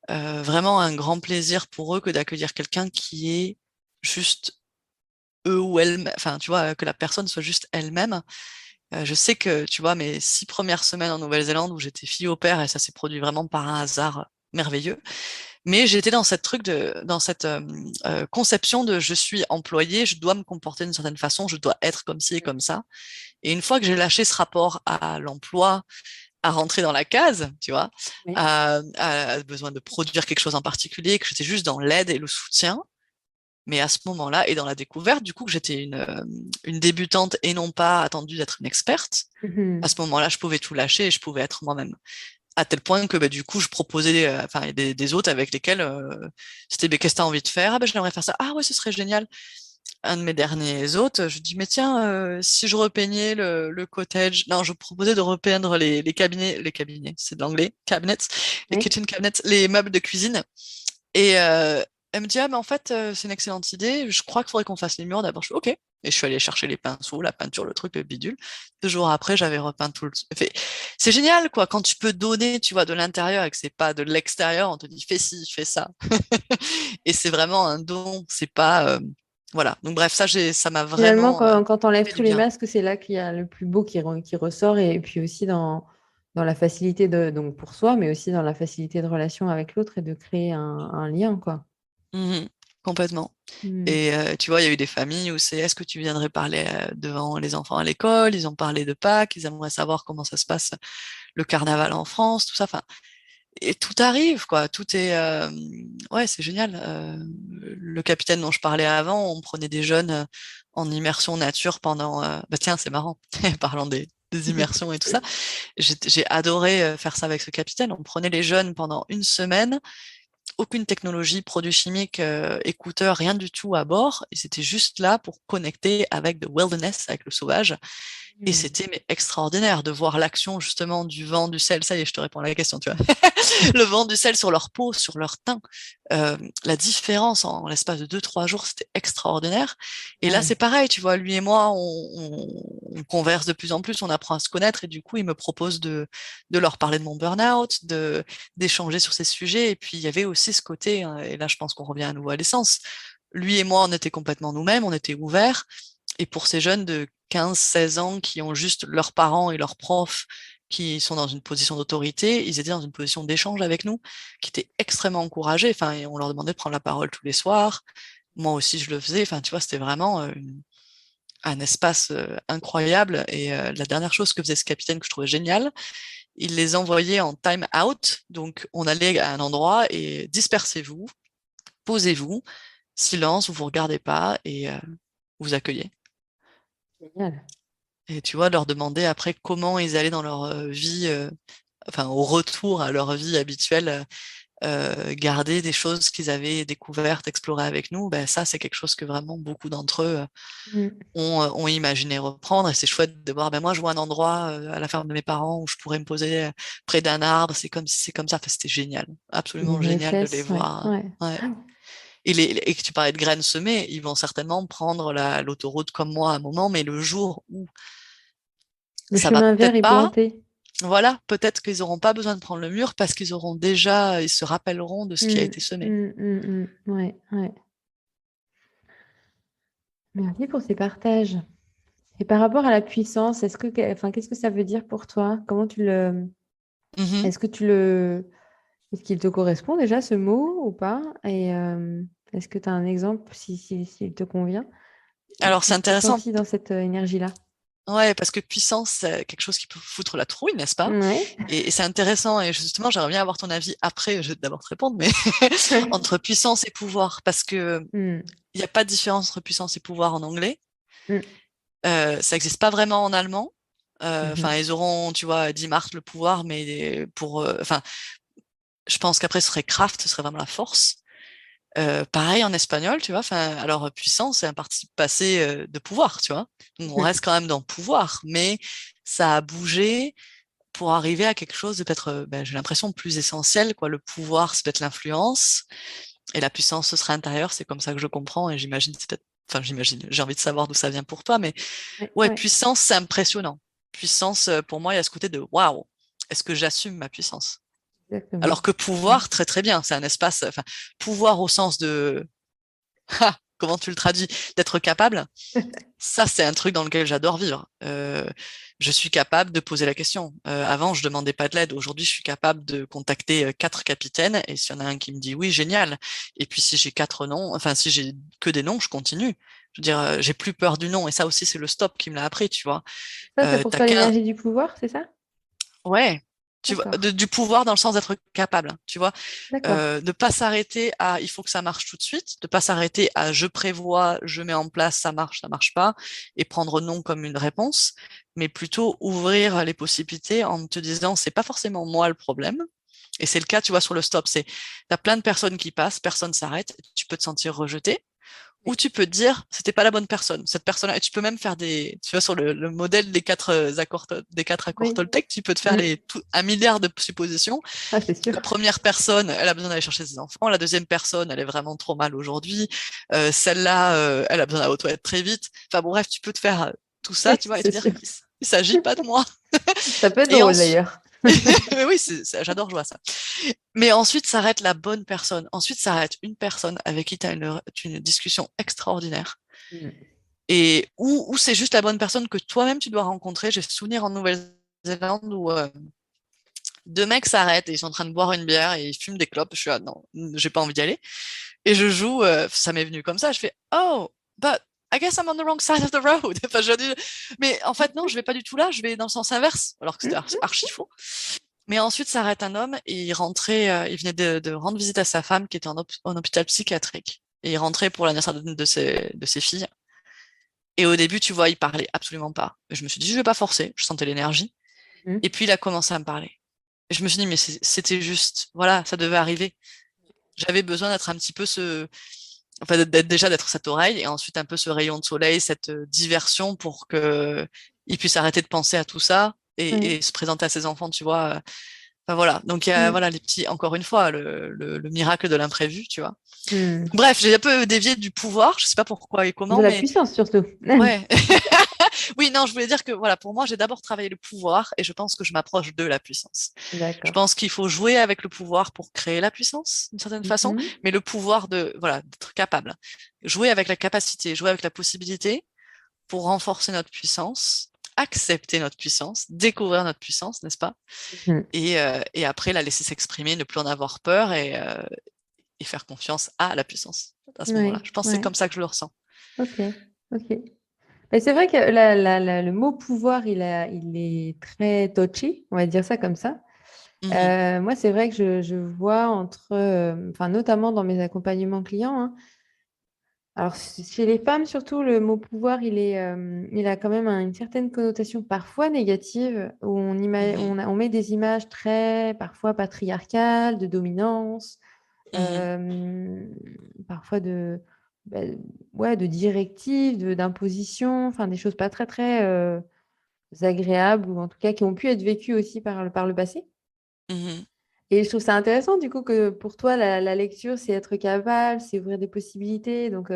vraiment un grand plaisir pour eux que d'accueillir quelqu'un qui est juste eux ou elle, enfin tu vois, que la personne soit juste elle-même. Je sais que, tu vois, mes 6 premières semaines en Nouvelle-Zélande où j'étais fille au père et ça s'est produit vraiment par un hasard merveilleux. Mais j'étais dans cette dans cette conception de je suis employée, je dois me comporter d'une certaine façon, je dois être comme ci et comme ça. Et une fois que j'ai lâché ce rapport à l'emploi, à rentrer dans la case, tu vois, Oui. à besoin de produire quelque chose en particulier, que j'étais juste dans l'aide et le soutien, mais à ce moment-là, et dans la découverte, du coup, que j'étais une débutante et non pas attendue d'être une experte, à ce Mhm. moment-là, je pouvais tout lâcher et je pouvais être moi-même. À tel point que bah, du coup, je proposais enfin, il y a des hôtes avec lesquels c'était mais qu'est-ce que tu as envie de faire? Ah ben j'aimerais faire ça. Ah ouais, ce serait génial. Un de mes derniers hôtes, je dis mais tiens, si je repeignais le cottage, non, je proposais de repeindre les cabinets, c'est de l'anglais, cabinets, les Oui. kitchen cabinets, les meubles de cuisine. Et elle me dit, ah, mais en fait, c'est une excellente idée. Je crois qu'il faudrait qu'on fasse les murs d'abord. Je fais, OK. Et je suis allée chercher les pinceaux, la peinture, le truc, le bidule. 2 jours après, j'avais repeint tout le. C'est génial, quoi, quand tu peux donner, tu vois, de l'intérieur et que c'est pas de l'extérieur, on te dit, fais ci, fais ça. Et c'est vraiment un don. C'est pas. Voilà. Donc, bref, ça m'a Finalement, vraiment quand on enlève fait tous du les bien. masques, c'est là qu'il y a le plus beau qui ressort et puis aussi dans la facilité donc pour soi, mais aussi dans la facilité de relation avec l'autre et de créer un lien, quoi. Mhm. Complètement. Mm. Et tu vois, il y a eu des familles où c'est est-ce que tu viendrais parler devant les enfants à l'école? Ils ont parlé de Pâques, ils aimeraient savoir comment ça se passe le carnaval en France, tout ça. Enfin, et tout arrive, quoi. Tout est, ouais, c'est génial. Le capitaine dont je parlais avant, on prenait des jeunes en immersion nature pendant. Bah tiens, c'est marrant. Parlant des immersions et tout ça, j'ai adoré faire ça avec ce capitaine. On prenait les jeunes pendant une semaine, aucune technologie, produits chimiques, écouteurs, rien du tout à bord. Ils étaient juste là pour connecter avec the wilderness, avec le sauvage. Et Mm. c'était mais extraordinaire de voir l'action justement du vent, du sel. Ça y est, je te réponds à la question, tu vois. Le vent du sel sur leur peau, sur leur teint. La différence en l'espace de 2, 3 jours, c'était extraordinaire. Et Ah là, oui. c'est pareil, tu vois, lui et moi, on converse de plus en plus, on apprend à se connaître et du coup, il me propose de leur parler de mon burn-out, d'échanger sur ces sujets. Et puis, il y avait aussi ce côté, hein, et là, je pense qu'on revient à nouveau à l'essence. Lui et moi, on était complètement nous-mêmes, on était ouverts. Et pour ces jeunes de 15, 16 ans qui ont juste leurs parents et leurs profs qui sont dans une position d'autorité, ils étaient dans une position d'échange avec nous, qui étaient extrêmement encouragés. Enfin, et on leur demandait de prendre la parole tous les soirs. Moi aussi, je le faisais. Enfin, tu vois, c'était vraiment un espace incroyable. Et la dernière chose que faisait ce capitaine que je trouvais génial, il les envoyait en time out. Donc, on allait à un endroit et dispersez-vous, posez-vous, silence, vous vous regardez pas et vous accueillez. Génial. Et tu vois, leur demander après comment ils allaient dans leur vie, enfin au retour à leur vie habituelle, garder des choses qu'ils avaient découvertes, explorées avec nous, ben ça c'est quelque chose que vraiment beaucoup d'entre eux Mm. ont imaginé reprendre. Et c'est chouette de voir, ben moi je vois un endroit à la ferme de mes parents où je pourrais me poser près d'un arbre, c'est comme si c'est comme ça. Enfin, c'était génial, Il y a absolument une génial de les richesse, ouais. voir. Ouais. Ouais. Et que tu parlais de graines semées, ils vont certainement prendre l'autoroute comme moi à un moment, mais le jour où Le ça va chemin vert peut-être est pas, planté. voilà, peut-être qu'ils n'auront pas besoin de prendre le mur parce qu'ils auront déjà, ils se rappelleront de ce qui a Mm, été semé. mm, mm, mm. Ouais, ouais. Merci pour ces partages. Et par rapport à la puissance, enfin, qu'est-ce que ça veut dire pour toi? Mhm. Est-ce que est-ce qu'il te correspond déjà ce mot ou pas? Et est-ce que tu as un exemple s'il te convient? Alors c'est Tu t'es intéressant. senti dans cette énergie-là? Ouais, parce que puissance, c'est quelque chose qui peut foutre la trouille, n'est-ce pas? Ouais. Et c'est intéressant. Et justement, j'aimerais bien avoir ton avis après. Je vais d'abord te répondre, mais entre puissance et pouvoir, parce que Mm, il n'y a pas de différence entre puissance et pouvoir en anglais. mm, Ça n'existe pas vraiment en allemand. mhm. Enfin, ils auront, tu vois, dit Marthe le pouvoir, mais enfin, je pense qu'après ce serait Kraft, ce serait vraiment la force. Pareil en espagnol, tu vois. Enfin, alors puissance, c'est un participe passé de pouvoir, tu vois. Donc, on reste quand même dans pouvoir, mais ça a bougé pour arriver à quelque chose de peut-être, ben, j'ai l'impression plus essentiel, quoi. Le pouvoir, c'est peut-être l'influence, et la puissance, ce serait intérieur. C'est comme ça que je comprends, et j'imagine, c'est peut-être, enfin, j'imagine. J'ai envie de savoir d'où ça vient pour toi, mais Ouais, ouais, ouais, puissance, c'est impressionnant. Puissance, pour moi, il y a ce côté de waouh. Est-ce que j'assume ma puissance? exactement. Alors que pouvoir, très très bien, c'est un espace, enfin, pouvoir au sens de, comment tu le traduis, d'être capable, ça c'est un truc dans lequel j'adore vivre. Je suis capable de poser la question. Avant, je demandais pas de l'aide. Aujourd'hui, je suis capable de contacter 4 capitaines et s'il y en a un qui me dit oui, génial. Et puis si j'ai 4 noms, enfin si j'ai que des noms, je continue. Je veux dire, j'ai plus peur du non. Et ça aussi, c'est le stop qui me l'a appris, tu vois. Ça, c'est pour T'as toi qu'un, l'énergie du pouvoir, c'est ça? ouais, tu vois, D'accord, du pouvoir dans le sens d'être capable, tu vois. d'accord. De pas s'arrêter à il faut que ça marche tout de suite, de pas s'arrêter à je prévois, je mets en place, ça marche pas, et prendre non comme une réponse, mais plutôt ouvrir les possibilités en te disant c'est pas forcément moi le problème. Et c'est le cas, tu vois, sur le stop, c'est t'as plein de personnes qui passent, personne s'arrête, tu peux te sentir rejeté. Ou tu peux te dire, c'était pas la bonne personne. Cette personne-là, et tu peux même faire tu vois, sur le modèle des 4 accords Oui. Toltec, tu peux te faire Mm. 1 milliard de suppositions. Ah, c'est sûr. La première personne, elle a besoin d'aller chercher ses enfants. La deuxième personne, elle est vraiment trop mal aujourd'hui. Celle-là, elle a besoin d'aller aux toilettes très vite. Enfin bon, bref, tu peux te faire tout ça, tu vois, et te C'est dire sûr. il s'agit pas de moi. Ça peut être Et drôle ensuite, d'ailleurs. mais oui, j'adore jouer à ça. Mais ensuite s'arrête la bonne personne. Ensuite s'arrête une personne avec qui tu as une discussion extraordinaire. Mm. Et où c'est juste la bonne personne que toi-même tu dois rencontrer. J'ai souvenir en Nouvelle-Zélande où 2 mecs s'arrêtent et ils sont en train de boire une bière et ils fument des clopes. Je suis ah non, j'ai pas envie d'y aller. Et je joue, ça m'est venu comme ça. Je fais oh, but I guess I'm on the wrong side of the road. Enfin, je dis, mais en fait non, je vais pas du tout là. Je vais dans le sens inverse, alors que c'était Mm. archi faux. Mais ensuite s'arrête un homme et il rentrait, il venait de rendre visite à sa femme qui était en hôpital psychiatrique. Et il rentrait pour l'anniversaire de ses filles. Et au début, tu vois, il parlait absolument pas. Et je me suis dit, je vais pas forcer. Je sentais l'énergie. Mm. Et puis il a commencé à me parler. Et je me suis dit, mais c'était juste, voilà, ça devait arriver. J'avais besoin d'être un petit peu enfin, d'être cette oreille et ensuite un peu ce rayon de soleil, cette diversion pour que il puisse arrêter de penser à tout ça Ouais. et se présenter à ses enfants, tu vois. Enfin, voilà. Donc, il y a, Mm. voilà, les petits, encore une fois, le miracle de l'imprévu, tu vois. Mm. Bref, j'ai un peu dévié du pouvoir. Je sais pas pourquoi et De comment, la mais puissance surtout. ouais. Oui, non, je voulais dire que voilà, pour moi, j'ai d'abord travaillé le pouvoir et je pense que je m'approche de la puissance. Je D'accord. pense qu'il faut jouer avec le pouvoir pour créer la puissance, d'une certaine façon, Mhm. mais le pouvoir voilà, d'être capable. Jouer avec la capacité, jouer avec la possibilité pour renforcer notre puissance. accepter notre puissance, découvrir notre puissance, n'est-ce pas? Mhm. Et après, la laisser s'exprimer, ne plus en avoir peur et faire confiance à la puissance à ce moment-là. Ouais, Je pense que c'est ouais. comme ça que je le ressens. Ok, ok. Mais c'est vrai que le mot pouvoir, il est très touchy, on va dire ça comme ça. Mhm, Moi, c'est vrai que je vois entre, enfin, notamment dans mes accompagnements clients, hein. Alors, chez les femmes, surtout, le mot pouvoir, il a quand même une certaine connotation parfois négative, où mhm, on met des images très, parfois patriarcales, de dominance, mhm, euh, parfois bah, ouais, de directives, d'imposition, enfin, des choses pas très, très agréables, ou en tout cas qui ont pu être vécues aussi par le passé. mhm. Et je trouve ça intéressant, du coup, que pour toi, la lecture, c'est être capable, c'est ouvrir des possibilités. Donc,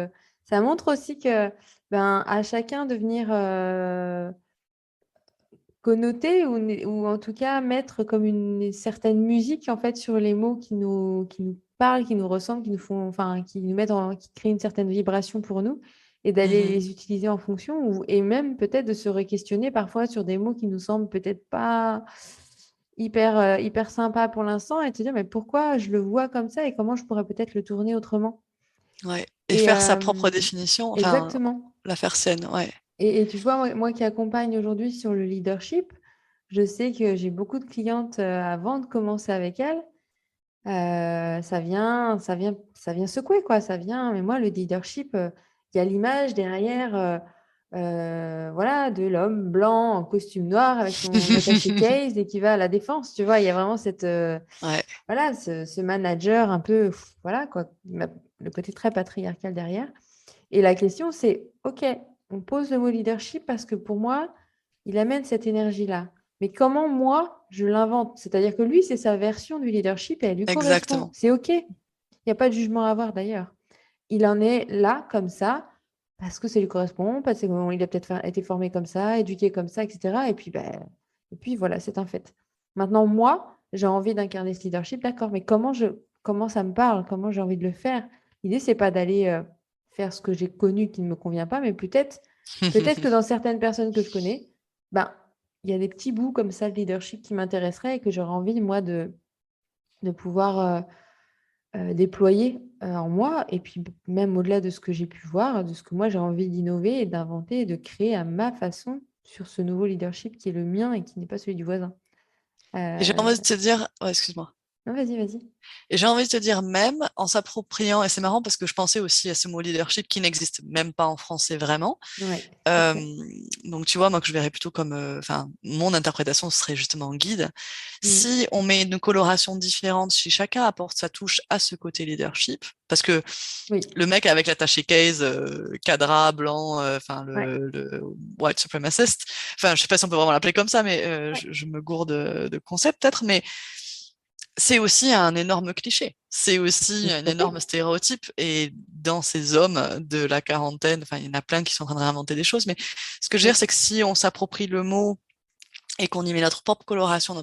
ça montre aussi que, ben, à chacun de venir connoter ou en tout cas mettre comme une certaine musique, en fait, sur les mots qui nous parlent, qui nous ressemblent, qui nous font, enfin, qui nous mettent qui créent une certaine vibration pour nous et d'aller Mhm. les utiliser en fonction et même peut-être de se re-questionner parfois sur des mots qui nous semblent peut-être pas hyper sympa pour l'instant et te dire, mais pourquoi je le vois comme ça et comment je pourrais peut-être le tourner autrement? Ouais. Et Et faire sa propre définition, enfin, exactement. la faire saine, ouais. Et tu vois, moi qui accompagne aujourd'hui sur le leadership, je sais que j'ai beaucoup de clientes avant de commencer avec elles. Ça vient secouer, quoi. Ça vient, mais moi, le leadership, il y a l'image derrière, voilà, de l'homme blanc en costume noir avec son attaché case et qui va à la défense. Tu vois, il y a vraiment Ouais. voilà, ce manager un peu, voilà, quoi, le côté très patriarcal derrière. Et la question, c'est, OK, on pose le mot leadership parce que pour moi, il amène cette énergie-là. Mais comment moi, je l'invente? C'est-à-dire que lui, c'est sa version du leadership et elle lui correspond. Exactement. C'est OK. Il n'y a pas de jugement à avoir d'ailleurs. Il en est là, comme ça, parce que ça lui correspond, parce qu'il a peut-être été formé comme ça, éduqué comme ça, etc. Et puis voilà, c'est un fait. Maintenant, moi, j'ai envie d'incarner ce leadership, d'accord, mais comment ça me parle, comment j'ai envie de le faire? L'idée, c'est pas d'aller faire ce que j'ai connu qui ne me convient pas, mais peut-être que dans certaines personnes que je connais, ben, il y a des petits bouts comme ça de leadership qui m'intéresseraient et que j'aurais envie, moi, de pouvoir déployer en moi. Et puis, même au-delà de ce que j'ai pu voir, de ce que moi, j'ai envie d'innover et d'inventer et de créer à ma façon sur ce nouveau leadership qui est le mien et qui n'est pas celui du voisin. Et j'ai Euh, envie de te dire, ouais, excuse-moi. Non, vas-y, vas-y. Et j'ai envie de te dire même en s'appropriant, et c'est marrant parce que je pensais aussi à ce mot leadership qui n'existe même pas en français vraiment. Ouais, tout à Euh, fait. donc tu vois, moi que je verrais plutôt comme, enfin, mon interprétation serait justement guide. Mm. Si on met une coloration différente, si chacun apporte sa touche à ce côté leadership, parce que Oui, le mec avec l'attaché case, cadra, blanc, enfin ouais, le white supremacist, enfin je sais pas si on peut vraiment l'appeler comme ça, mais ouais. je me gourde de concept peut-être, mais c'est aussi un énorme cliché. C'est aussi un Tout à fait. énorme stéréotype. Et dans ces hommes de la quarantaine, enfin, il y en a plein qui sont en train de réinventer des choses. Mais ce que je veux dire, Ouais. c'est que si on s'approprie le mot et qu'on y met notre propre coloration,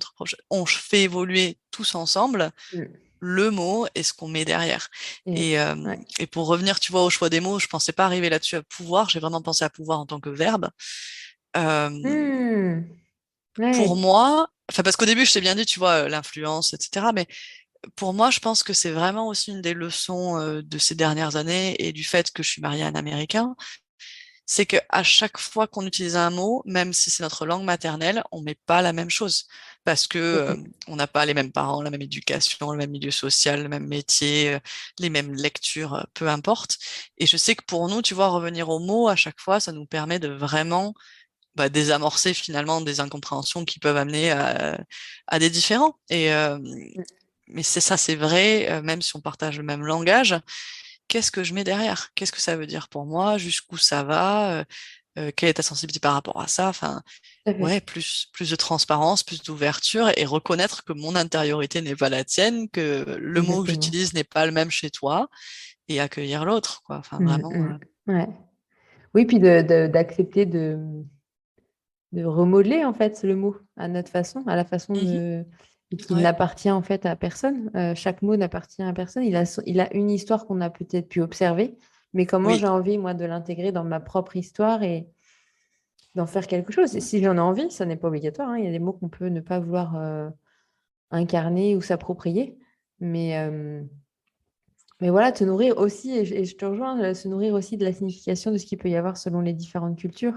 on fait évoluer tous ensemble Mm. le mot et ce qu'on met derrière. Et, Et, ouais. et pour revenir, tu vois, au choix des mots, je pensais pas arriver là-dessus à pouvoir. J'ai vraiment pensé à pouvoir en tant que verbe. Euh, Mm. pour Ouais. moi, enfin, parce qu'au début, je t'ai bien dit, tu vois, l'influence, etc. Mais pour moi, je pense que c'est vraiment aussi une des leçons de ces dernières années et du fait que je suis mariée à un Américain, c'est que à chaque fois qu'on utilise un mot, même si c'est notre langue maternelle, on met pas la même chose parce que Tout à fait. on n'a pas les mêmes parents, la même éducation, le même milieu social, le même métier, les mêmes lectures, peu importe. Et je sais que pour nous, tu vois, revenir aux mots à chaque fois, ça nous permet de vraiment désamorcer finalement des incompréhensions qui peuvent amener à des différends. Mm. Mais c'est ça, c'est vrai, même si on partage le même langage, qu'est-ce que je mets derrière? Qu'est-ce que ça veut dire pour moi? Jusqu'où ça va? Quelle est ta sensibilité par rapport à ça? Enfin, Tout à fait. ouais, plus de transparence, plus d'ouverture et reconnaître que mon intériorité n'est pas la tienne, que le mot que Exactement. j'utilise n'est pas le même chez toi et accueillir l'autre, quoi. Enfin, Mm, vraiment. mm. Ouais. Oui, puis d'accepter de remodeler en fait le mot à notre façon, à la façon Mhm, et qu'il ouais, n'appartient en fait à personne. Chaque mot n'appartient à personne. Il a une histoire qu'on a peut-être pu observer, mais comment oui, j'ai envie moi de l'intégrer dans ma propre histoire d'en faire quelque chose. Et si j'en ai envie, ça n'est pas obligatoire, hein. Il y a des mots qu'on peut ne pas vouloir incarner ou s'approprier. Mais, euh, mais voilà, te nourrir aussi, et je te rejoins, se nourrir aussi de la signification de ce qu'il peut y avoir selon les différentes cultures.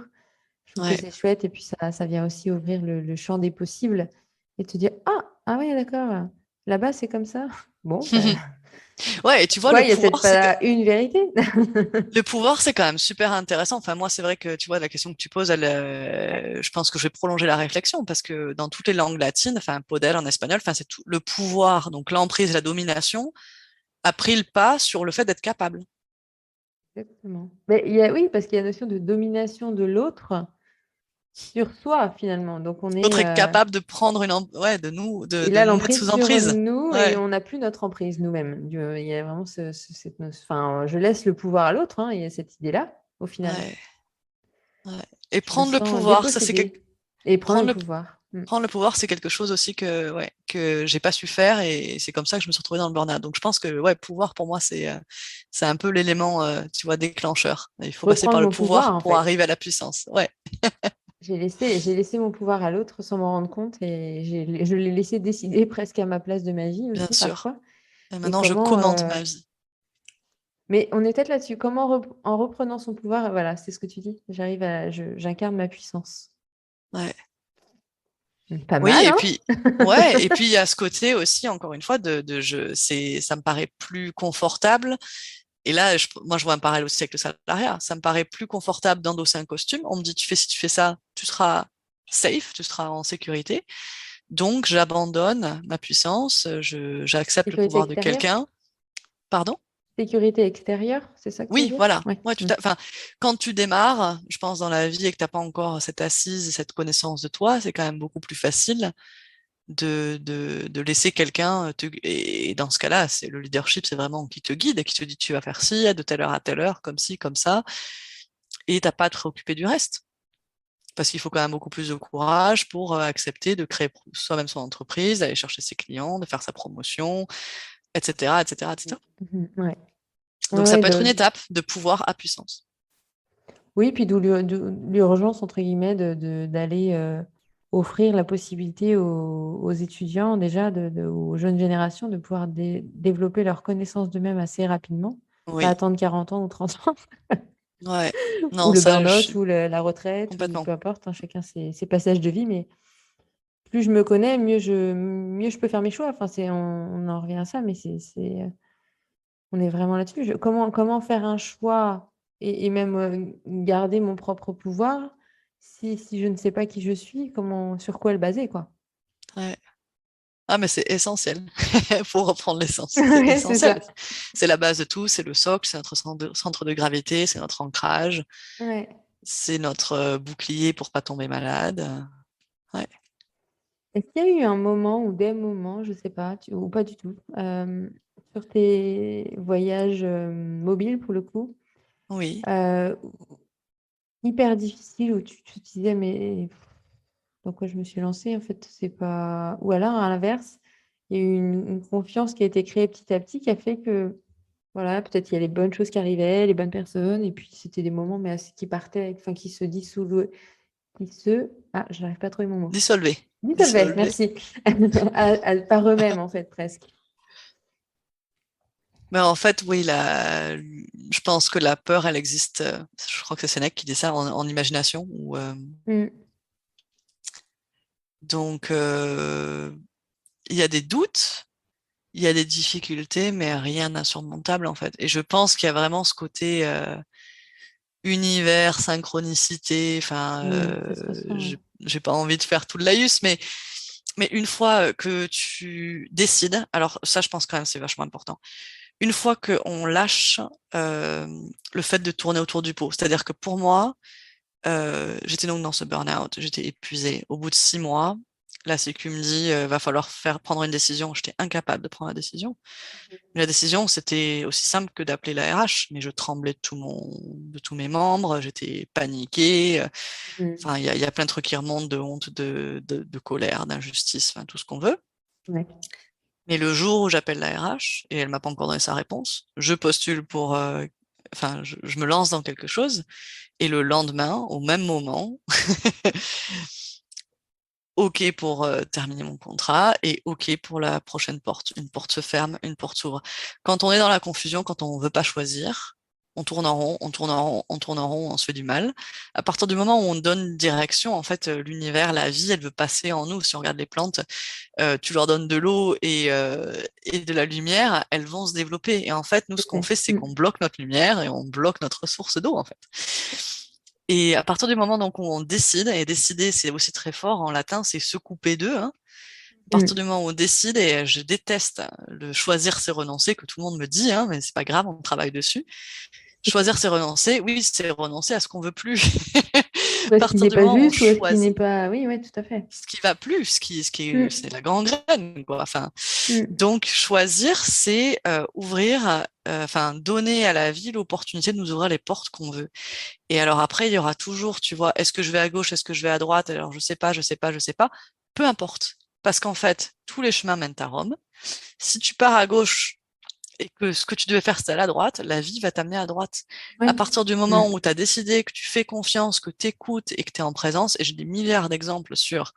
Je trouve que Ouais. c'est chouette. Et puis ça vient aussi ouvrir le champ des possibles et te dire, ah ouais, d'accord, là-bas c'est comme ça. Bon, ben, Ouais, et tu vois, quoi, il n'y a peut-être pas une vérité. le pouvoir, c'est quand même super intéressant. Enfin, moi, c'est vrai que tu vois, la question que tu poses, je pense que je vais prolonger la réflexion parce que dans toutes les langues latines, enfin, poder en espagnol, enfin, c'est tout le pouvoir, donc l'emprise, la domination, a pris le pas sur le fait d'être capable. Exactement. Mais oui, parce qu'il y a la notion de domination de l'autre sur soi, finalement. Donc, on L'autre est. est capable de prendre ouais, de nous, Il de a nous mettre l'emprise sous sur emprise. nous et Ouais, on n'a plus notre emprise nous-mêmes. Il y a vraiment cette notion. Enfin, je laisse le pouvoir à l'autre, hein, il y a cette idée-là, au final. ouais, ouais. Et Je me prendre le sens pouvoir, ça, c'est dépossédée et prendre prendre le le pouvoir. Mm. prendre le pouvoir, c'est quelque chose aussi que, ouais, que j'ai pas su faire et c'est comme ça que je me suis retrouvée dans le burn-out. Donc je pense que, ouais, pouvoir pour moi, c'est un peu l'élément, tu vois, déclencheur. Il faut passer Reprendre par le mon pouvoir, pouvoir en pour fait. arriver à la puissance. Ouais, J'ai laissé mon pouvoir à l'autre sans m'en rendre compte et je l'ai laissé décider presque à ma place de ma vie bien aussi, sûr. parfois. Et Et maintenant, je comment. commande ma vie. Mais on est peut-être là-dessus. Comment, en reprenant son pouvoir, voilà, c'est ce que tu dis. J'incarne ma puissance. Ouais. Pas Oui, mal, et hein? puis, ouais, et puis il y a ce côté aussi, encore une fois, ça me paraît plus confortable. Et là, moi, je vois un parallèle aussi avec le salariat. Ça me paraît plus confortable d'endosser un costume. On me dit, si tu fais ça, tu seras safe, tu seras en sécurité. Donc, j'abandonne ma puissance, j'accepte le Sécurité pouvoir de extérieure? quelqu'un. Pardon? Sécurité extérieure, c'est ça que tu veux Oui, dire? voilà. Oui. Ouais, enfin, quand tu démarres, je pense dans la vie et que t'as pas encore cette assise, cette connaissance de toi, c'est quand même beaucoup plus facile de laisser quelqu'un et dans ce cas-là, c'est le leadership, c'est vraiment qui te guide et qui te dit tu vas faire ci, de telle heure à telle heure, comme ci, comme ça, et t'as pas à te préoccuper du reste. Parce qu'il faut quand même beaucoup plus de courage pour accepter de créer soi-même son entreprise, d'aller chercher ses clients, de faire sa promotion, etc., etc., etc. Mhm, ouais. Ouais, Donc ça ouais, peut être une étape de pouvoir à puissance. oui, puis d'où l'urgence, entre guillemets, d'aller offrir la possibilité aux étudiants, déjà, aux jeunes générations, de pouvoir développer leur connaissance d'eux-mêmes assez rapidement, pas Oui, attendre 40 ans ou 30 ans, ouais. ou Non, le ça, je burn-out, suis ou la retraite, ou complètement. peu importe, hein, chacun ses passages de vie, mais plus je me connais, mieux je peux faire mes choix. Enfin, on en revient à ça, mais on est vraiment là-dessus. Comment faire un choix et même garder mon propre pouvoir si je ne sais pas qui je suis, sur quoi le baser, quoi. Ouais. Ah, mais c'est essentiel. Pour reprendre l'essence, c'est Ouais, c'est essentiel. ça. C'est la base de tout, c'est le socle, c'est notre centre de gravité, c'est notre ancrage, Ouais. c'est notre bouclier pour pas tomber malade. Ouais. Est-ce qu'il y a eu un moment ou des moments, je sais pas, ou pas du tout, sur tes voyages mobiles pour le coup, Oui. euh, hyper difficiles où tu te disais mais dans quoi je me suis lancée, en fait, c'est pas. Ou alors, à l'inverse, il y a eu une confiance qui a été créée petit à petit qui a fait que, voilà, peut-être il y a les bonnes choses qui arrivaient, les bonnes personnes, et puis c'était des moments mais qui partaient, enfin, qui se dissolvaient, je n'arrive pas à trouver mon mot. Dissolver. Dissolvaient, Dissolver. merci. Par eux-mêmes, en fait, presque. Mais en fait, oui, je pense que la peur, elle existe. Je crois que c'est Sénèque qui dit ça en imagination. Mm. Donc, il y a des doutes, il y a des difficultés, mais rien d'insurmontable en fait. Et je pense qu'il y a vraiment ce côté univers, synchronicité. Enfin, Oui, ça se ressent, ouais. j'ai pas envie de faire tout le laïus, mais une fois que tu décides, alors ça, je pense quand même c'est vachement important. Une fois qu'on lâche euh, le fait de tourner autour du pot, c'est-à-dire que pour moi, j'étais donc dans ce burn-out, j'étais épuisée. Au bout de 6 mois, la Sécu me dit, va falloir prendre une décision. J'étais incapable de prendre la décision. La décision, c'était aussi simple que d'appeler la RH, mais je tremblais de tous mes membres, j'étais paniquée. Mm. Enfin, il y a plein de trucs qui remontent de honte, de colère, d'injustice, enfin, tout ce qu'on veut. Ouais. Mais le jour où j'appelle la RH, et elle m'a pas encore donné sa réponse, je postule pour je me lance dans quelque chose et le lendemain, au même moment, OK pour terminer mon contrat et OK pour la prochaine porte. Une porte se ferme, une porte s'ouvre. Quand on est dans la confusion, quand on veut pas choisir, on tourne en rond, on tourne en rond, on tourne en rond, on se fait du mal. À partir du moment où on donne une direction, en fait, l'univers, la vie, elle veut passer en nous. Si on regarde les plantes, tu leur donnes de l'eau et de la lumière, elles vont se développer. Et en fait, nous, ce qu'on Ouais. fait, c'est qu'on bloque notre lumière et on bloque notre source d'eau, en fait. Et à partir du moment donc où on décide, et décider, c'est aussi très fort en latin, c'est se couper d'eux, hein. À partir du Mm. moment où on décide, et je déteste le choisir, c'est renoncer, que tout le monde me dit, hein, mais c'est pas grave, on travaille dessus. Choisir, c'est renoncer. Oui, c'est renoncer à ce qu'on veut plus. Ou À est-ce qu'il partir n'est du pas moment où on juste, ou est-ce qu'il n'est choisit pas... Oui, ouais, tout à fait. ce qui va plus, Mm. c'est la gangrène, quoi. Enfin, Mm. donc choisir, c'est ouvrir, donner à la vie l'opportunité de nous ouvrir les portes qu'on veut. Et alors après, il y aura toujours, tu vois, est-ce que je vais à gauche, est-ce que je vais à droite? Alors je sais pas, je sais pas, je sais pas. Peu importe. Parce qu'en fait, tous les chemins mènent à Rome. Si tu pars à gauche et que ce que tu devais faire, c'est aller à droite, la vie va t'amener à droite. À Oui. partir du moment Mm. où tu as décidé que tu fais confiance, que tu écoutes et que tu es en présence, et j'ai des milliards d'exemples sur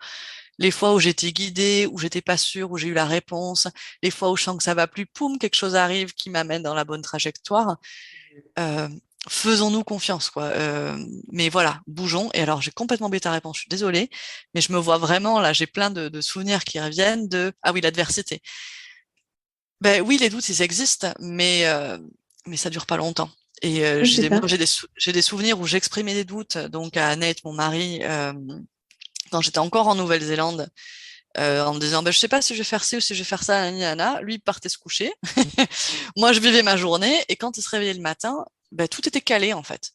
les fois où j'étais guidée, où j'étais pas sûre, où j'ai eu la réponse, les fois où je sens que ça va plus, poum, quelque chose arrive qui m'amène dans la bonne trajectoire. Euh, Faisons-nous confiance, quoi. Mais voilà, bougeons. Et alors, j'ai complètement oublié ta réponse. Je suis désolée, mais je me vois vraiment là. J'ai plein de souvenirs qui reviennent de ah oui, l'adversité. Ben oui, les doutes, ils existent, mais ça dure pas longtemps. Et Oui, c'est ça. j'ai des souvenirs où j'exprimais des doutes donc à Nate, mon mari, quand j'étais encore en Nouvelle-Zélande, en me disant ben je sais pas si je vais faire ci ou si je vais faire ça, Anna. Lui il partait se coucher. Moi, je vivais ma journée et quand il se réveillait le matin, ben, tout était calé en fait.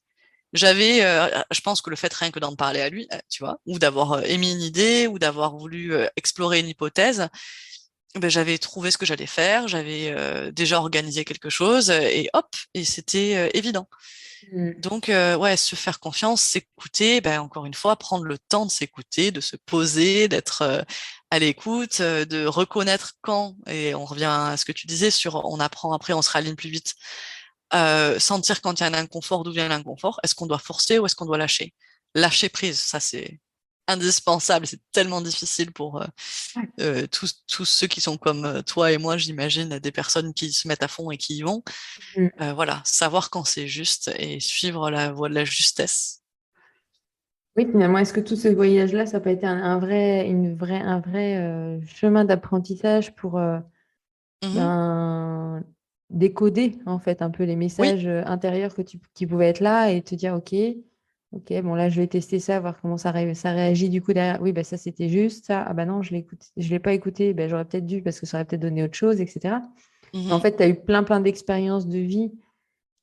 Je pense que le fait rien que d'en parler à lui, tu vois, ou d'avoir émis une idée, ou d'avoir voulu explorer une hypothèse, ben, j'avais trouvé ce que j'allais faire, j'avais déjà organisé quelque chose, et hop, et c'était évident. Mm. Donc, ouais, se faire confiance, s'écouter, ben, encore une fois, prendre le temps de s'écouter, de se poser, d'être à l'écoute, de reconnaître quand, et on revient à ce que tu disais sur on apprend après, on se raligne plus vite. Sentir quand il y a un inconfort, d'où vient l'inconfort, est-ce qu'on doit forcer ou est-ce qu'on doit lâcher? Lâcher prise, ça c'est indispensable, c'est tellement difficile pour Ouais. tous ceux qui sont comme toi et moi, j'imagine, des personnes qui se mettent à fond et qui y vont. Mm. Voilà, savoir quand c'est juste et suivre la voie de la justesse. Oui, finalement, est-ce que tout ce voyage-là, ça n'a pas été un vrai chemin d'apprentissage pour Mhm. ben, décoder en fait un peu les Oui. messages intérieurs qui pouvaient être là et te dire ok, bon là je vais tester ça, voir comment ça réagit du coup derrière. Oui, bah ça c'était juste ça. Ah bah non, je l'ai pas écouté, bah, j'aurais peut-être dû parce que ça aurait peut-être donné autre chose, etc. En Mhm. fait, tu as eu plein d'expériences de vie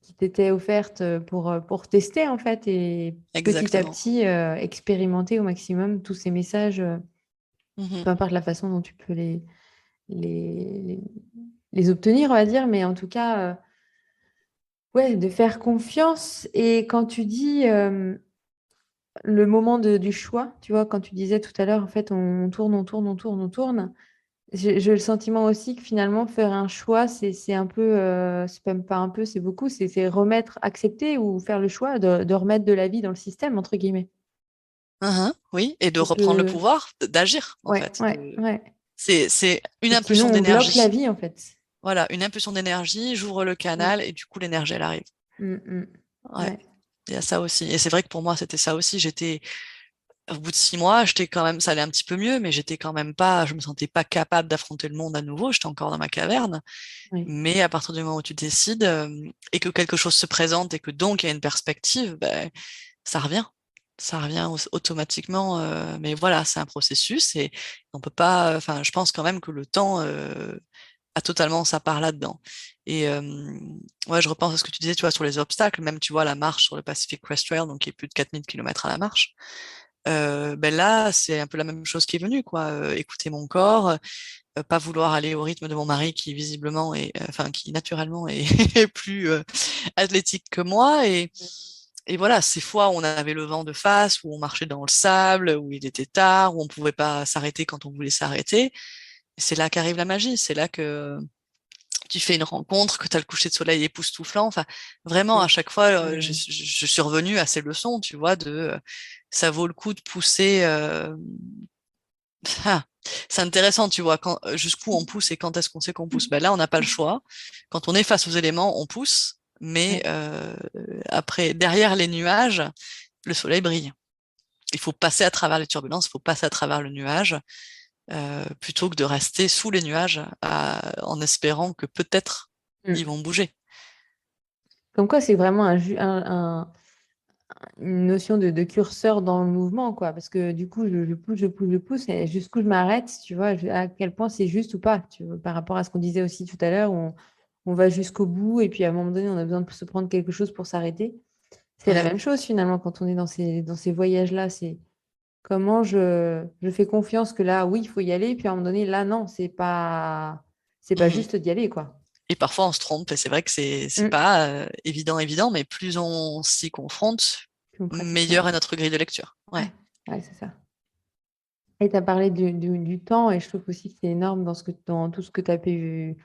qui t'étaient offertes pour tester en fait et petit à Exactement. petit expérimenter au maximum tous ces messages, Mhm. peu importe la façon dont tu peux les, les obtenir, on va dire, mais en tout cas, ouais, de faire confiance. Et quand tu dis le moment du choix, tu vois, quand tu disais tout à l'heure, en fait, on tourne, on tourne, on tourne, on tourne. J'ai le sentiment aussi que finalement, faire un choix, c'est un peu, c'est même pas un peu, c'est beaucoup, c'est remettre, accepter ou faire le choix de remettre de la vie dans le système, entre guillemets. Mhm. Oui, et de Parce reprendre le que, pouvoir, d'agir en ouais, fait. ouais, ouais. C'est une Parce que sinon, impulsion on bloque la d'énergie. vie, en fait. Voilà, une impulsion d'énergie, j'ouvre le Mm, canal et du coup l'énergie elle arrive. mm, mm. Ouais, Ouais. il y a ça aussi. Et c'est vrai que pour moi c'était ça aussi. J'étais au bout de 6 mois, j'étais quand même, ça allait un petit peu mieux, mais j'étais quand même pas, je me sentais pas capable d'affronter le monde à nouveau. J'étais encore dans ma caverne. Ouais. Mais à partir du moment où tu décides et que quelque chose se présente et que donc il y a une perspective, ben, ça revient. Ça revient automatiquement. Mais voilà, c'est un processus et on peut pas. Enfin, je pense quand même que le temps a totalement sa part là-dedans. Et ouais, je repense à ce que tu disais, tu vois, sur les obstacles, même tu vois la marche sur le Pacific Crest Trail, donc qui est plus de 4000 kilomètres à la marche. Ben là, c'est un peu la même chose qui est venue, quoi. Écouter mon corps, pas vouloir aller au rythme de mon mari qui visiblement est, enfin qui naturellement est, est plus athlétique que moi et voilà, ces fois où on avait le vent de face, où on marchait dans le sable, où il était tard, où on pouvait pas s'arrêter quand on voulait s'arrêter, c'est là qu'arrive la magie, c'est là que tu fais une rencontre, que tu as le coucher de soleil époustouflant. Enfin, vraiment, à chaque fois, je suis revenue à ces leçons, tu vois, ça vaut le coup de pousser. Ah, c'est intéressant, tu vois, jusqu'où on pousse et quand est-ce qu'on sait qu'on pousse. Ben là, on n'a pas le choix. Quand on est face aux éléments, on pousse, mais après, derrière les nuages, le soleil brille. Il faut passer à travers les turbulences, il faut passer à travers le nuage, plutôt que de rester sous les nuages en espérant que peut-être ils vont bouger. Comme quoi, c'est vraiment une notion de curseur dans le mouvement, quoi. Parce que du coup, je pousse, et jusqu'où je m'arrête, tu vois, à quel point c'est juste ou pas, tu vois, par rapport à ce qu'on disait aussi tout à l'heure, où on va jusqu'au bout, et puis à un moment donné, on a besoin de se prendre quelque chose pour s'arrêter. C'est la Ouais. même chose finalement quand on est dans ces voyages-là. C'est comment je fais confiance que là, oui, il faut y aller, puis à un moment donné, là, non, c'est pas Mhm. juste d'y aller, quoi. Et parfois on se trompe, et c'est vrai que c'est Mm. pas évident, mais plus on s'y confronte, Puis on pratique, ouais. meilleure est notre grille de lecture. Ouais. Ouais, ouais, c'est ça. Et tu as parlé du temps, et je trouve aussi que c'est énorme dans tout ce que tu as pu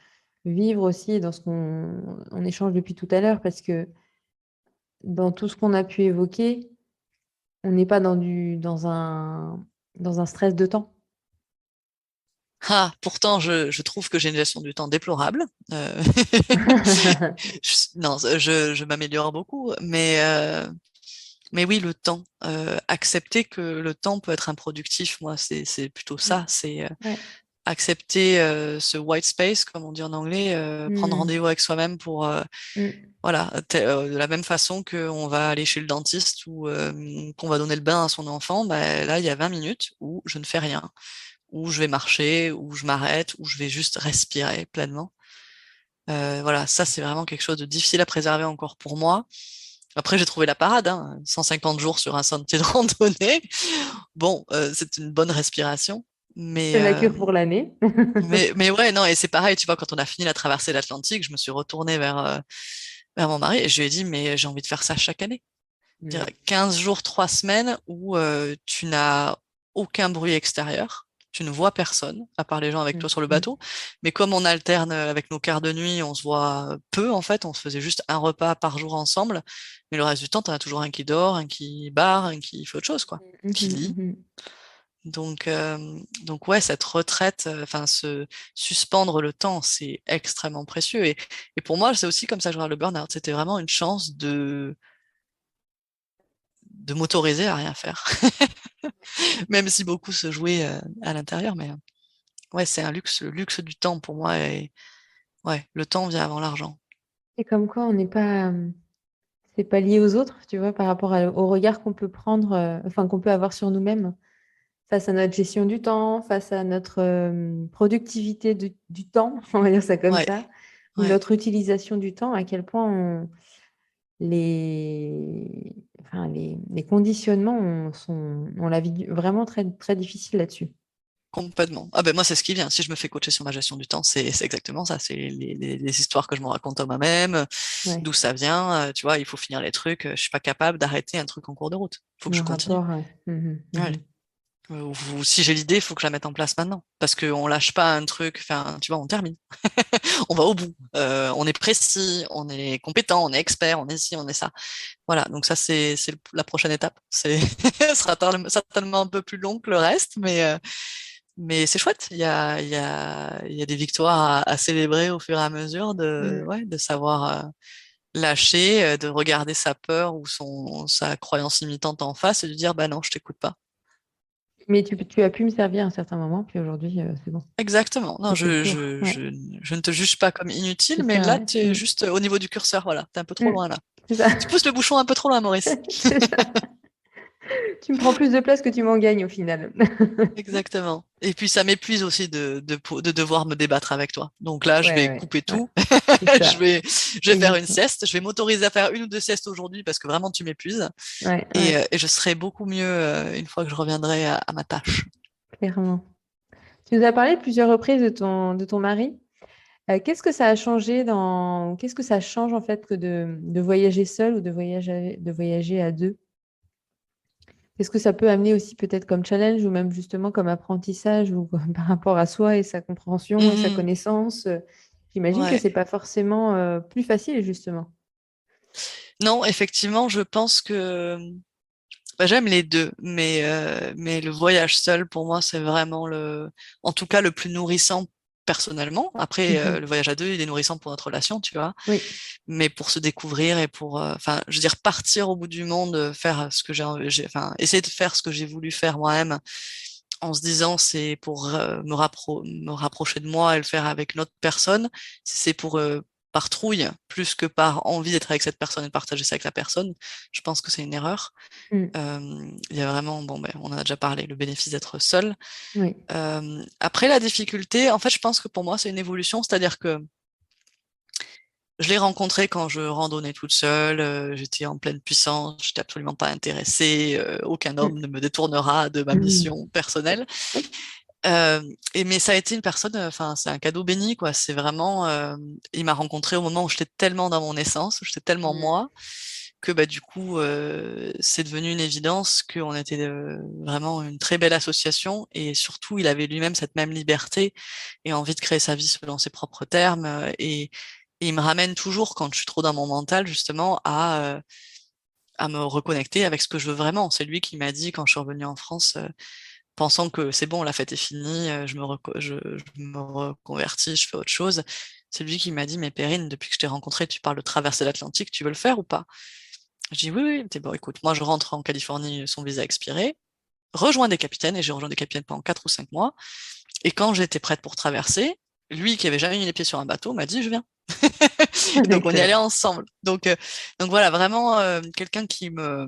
vivre aussi, et dans ce qu'on échange depuis tout à l'heure, parce que dans tout ce qu'on a pu évoquer, on n'est pas dans un stress de temps. Ah, pourtant, je trouve que j'ai une gestion du temps déplorable. Non, je m'améliore beaucoup, mais oui, le temps. Accepter que le temps peut être improductif, moi, c'est plutôt ça. C'est Ouais. accepter ce white space, comme on dit en anglais, prendre Mm. rendez-vous avec soi-même pour, Mm. voilà, de la même façon qu'on va aller chez le dentiste ou qu'on va donner le bain à son enfant, bah, là, il y a 20 minutes où je ne fais rien, où je vais marcher, où je m'arrête, où je vais juste respirer pleinement. Voilà, ça, c'est vraiment quelque chose de difficile à préserver encore pour moi. Après, j'ai trouvé la parade, hein, 150 jours sur un sentier de randonnée. Bon, c'est une bonne respiration, mais, C'est la euh, cure pour l'année. mais ouais, non, et c'est pareil, tu vois, quand on a fini la traversée de l'Atlantique, je me suis retournée vers mon mari et je lui ai dit, mais j'ai envie de faire ça chaque année. Dire Mm. 15 jours, 3 semaines où tu n'as aucun bruit extérieur, tu ne vois personne, à part les gens avec toi sur le Mm. bateau. Mais comme on alterne avec nos quarts de nuit, on se voit peu en fait, on se faisait juste un repas par jour ensemble. Mais le reste du temps, t'en as toujours un qui dort, un qui barre, un qui fait autre chose, quoi, qui Mhm, lit. mhm. Donc ouais, cette retraite, enfin se suspendre le temps, c'est extrêmement précieux. Et pour moi, c'est aussi comme ça que je regarde le burn-out. C'était vraiment une chance de m'autoriser à rien faire. Même si beaucoup se jouait à l'intérieur, mais ouais, c'est un luxe, le luxe du temps pour moi. Et ouais, le temps vient avant l'argent. Et comme quoi, on n'est pas, c'est pas lié aux autres, tu vois, par rapport au regard qu'on peut prendre, enfin, qu'on peut avoir sur nous-mêmes, face à notre gestion du temps, face à notre productivité du temps, on va dire ça comme Ouais, ça, ou ouais, notre utilisation du temps, à quel point les conditionnements ont la vie vraiment très, très difficile là-dessus. complètement. Ah ben moi, c'est ce qui vient. Si je me fais coacher sur ma gestion du temps, c'est exactement ça. C'est les histoires que je me raconte à moi-même, Ouais, d'où ça vient. Tu vois, il faut finir les trucs. Je suis pas capable d'arrêter un truc en cours de route. Il faut que je nos continue. rapports, ouais. Mhm, Ouais. mhm. Ou si j'ai l'idée, il faut que je la mette en place maintenant. Parce qu'on lâche pas un truc, enfin, tu vois, on termine. On va au bout. On est précis, on est compétent, on est expert, on est ci, on est ça. Voilà, donc ça, c'est la prochaine étape. Ce sera certainement un peu plus long que le reste, mais c'est chouette. Il y a des victoires à célébrer au fur et à mesure Mhm. ouais, de savoir lâcher, de regarder sa peur ou sa croyance limitante en face et de dire, bah non, je t'écoute pas. Mais tu as pu me servir à un certain moment, puis aujourd'hui, c'est bon. Exactement. Non, J'ai fait le tour. Ouais, je ne te juge pas comme inutile, c'est mais ça, là, ouais. tu es juste au niveau du curseur. Voilà, t'es un peu trop Mm. loin là. C'est ça. Tu pousses le bouchon un peu trop loin, Maurice. C'est ça. Tu me prends plus de place que tu m'en gagnes au final. Exactement. Et puis ça m'épuise aussi de devoir me débattre avec toi. Donc là, je Ouais, vais ouais, couper ouais. tout. C'est Je ça. vais, je vais faire une Exactement. sieste. Je vais m'autoriser à faire une ou deux siestes aujourd'hui parce que vraiment tu m'épuises. Ouais, Et, ouais, euh, et je serai beaucoup mieux une fois que je reviendrai à ma tâche. clairement. Tu nous as parlé de plusieurs reprises de ton mari. Qu'est-ce que ça change en fait que de voyager seul ou de voyager à deux? Qu'est-ce que ça peut amener aussi peut-être comme challenge ou même justement comme apprentissage ou par rapport à soi et sa compréhension et sa Mhm. connaissance? J'imagine que Ouais. c'est pas forcément plus facile, justement. Non, effectivement, je pense que bah, j'aime les deux, mais le voyage seul, pour moi, c'est vraiment en tout cas, le plus nourrissant personnellement. Après, Mhm. le voyage à deux, il est nourrissant pour notre relation, tu vois. Oui. Mais pour se découvrir et pour, enfin, je veux dire, partir au bout du monde, faire ce que enfin, essayer de faire ce que j'ai voulu faire moi-même, en se disant c'est pour me rapprocher de moi et le faire avec une autre personne, si c'est pour par trouille plus que par envie d'être avec cette personne et de partager ça avec la personne, je pense que c'est une erreur. Mm. Il y a vraiment, bon, ben, on en a déjà parlé, le bénéfice d'être seul. Oui. Après, la difficulté, en fait, je pense que pour moi, c'est une évolution, c'est-à-dire que je l'ai rencontré quand je randonnais toute seule, j'étais en pleine puissance, j'étais absolument pas intéressée, aucun Mm. homme ne me détournera de ma Mhm. mission personnelle. Mais ça a été une personne, enfin, c'est un cadeau béni, quoi. C'est vraiment, il m'a rencontré au moment où j'étais tellement dans mon essence, où j'étais tellement Mm. moi, que bah du coup, c'est devenu une évidence qu'on était vraiment une très belle association, et surtout, il avait lui-même cette même liberté et envie de créer sa vie selon ses propres termes, et il me ramène toujours quand je suis trop dans mon mental, justement, à me reconnecter avec ce que je veux vraiment. C'est lui qui m'a dit quand je suis revenue en France, pensant que c'est bon, la fête est finie, je me reconvertis, je fais autre chose. C'est lui qui m'a dit, mais Perrine, depuis que je t'ai rencontré, tu parles de traverser l'Atlantique, tu veux le faire ou pas? Je dis oui, oui. Il me dit, bon, écoute, moi je rentre en Californie, son visa a expiré, rejoins des capitaines, et j'ai rejoint des capitaines pendant 4 ou 5 mois. Et quand j'étais prête pour traverser, lui qui avait jamais mis les pieds sur un bateau m'a dit, je viens. Donc on y allait Excellent. ensemble. Donc voilà, vraiment quelqu'un qui me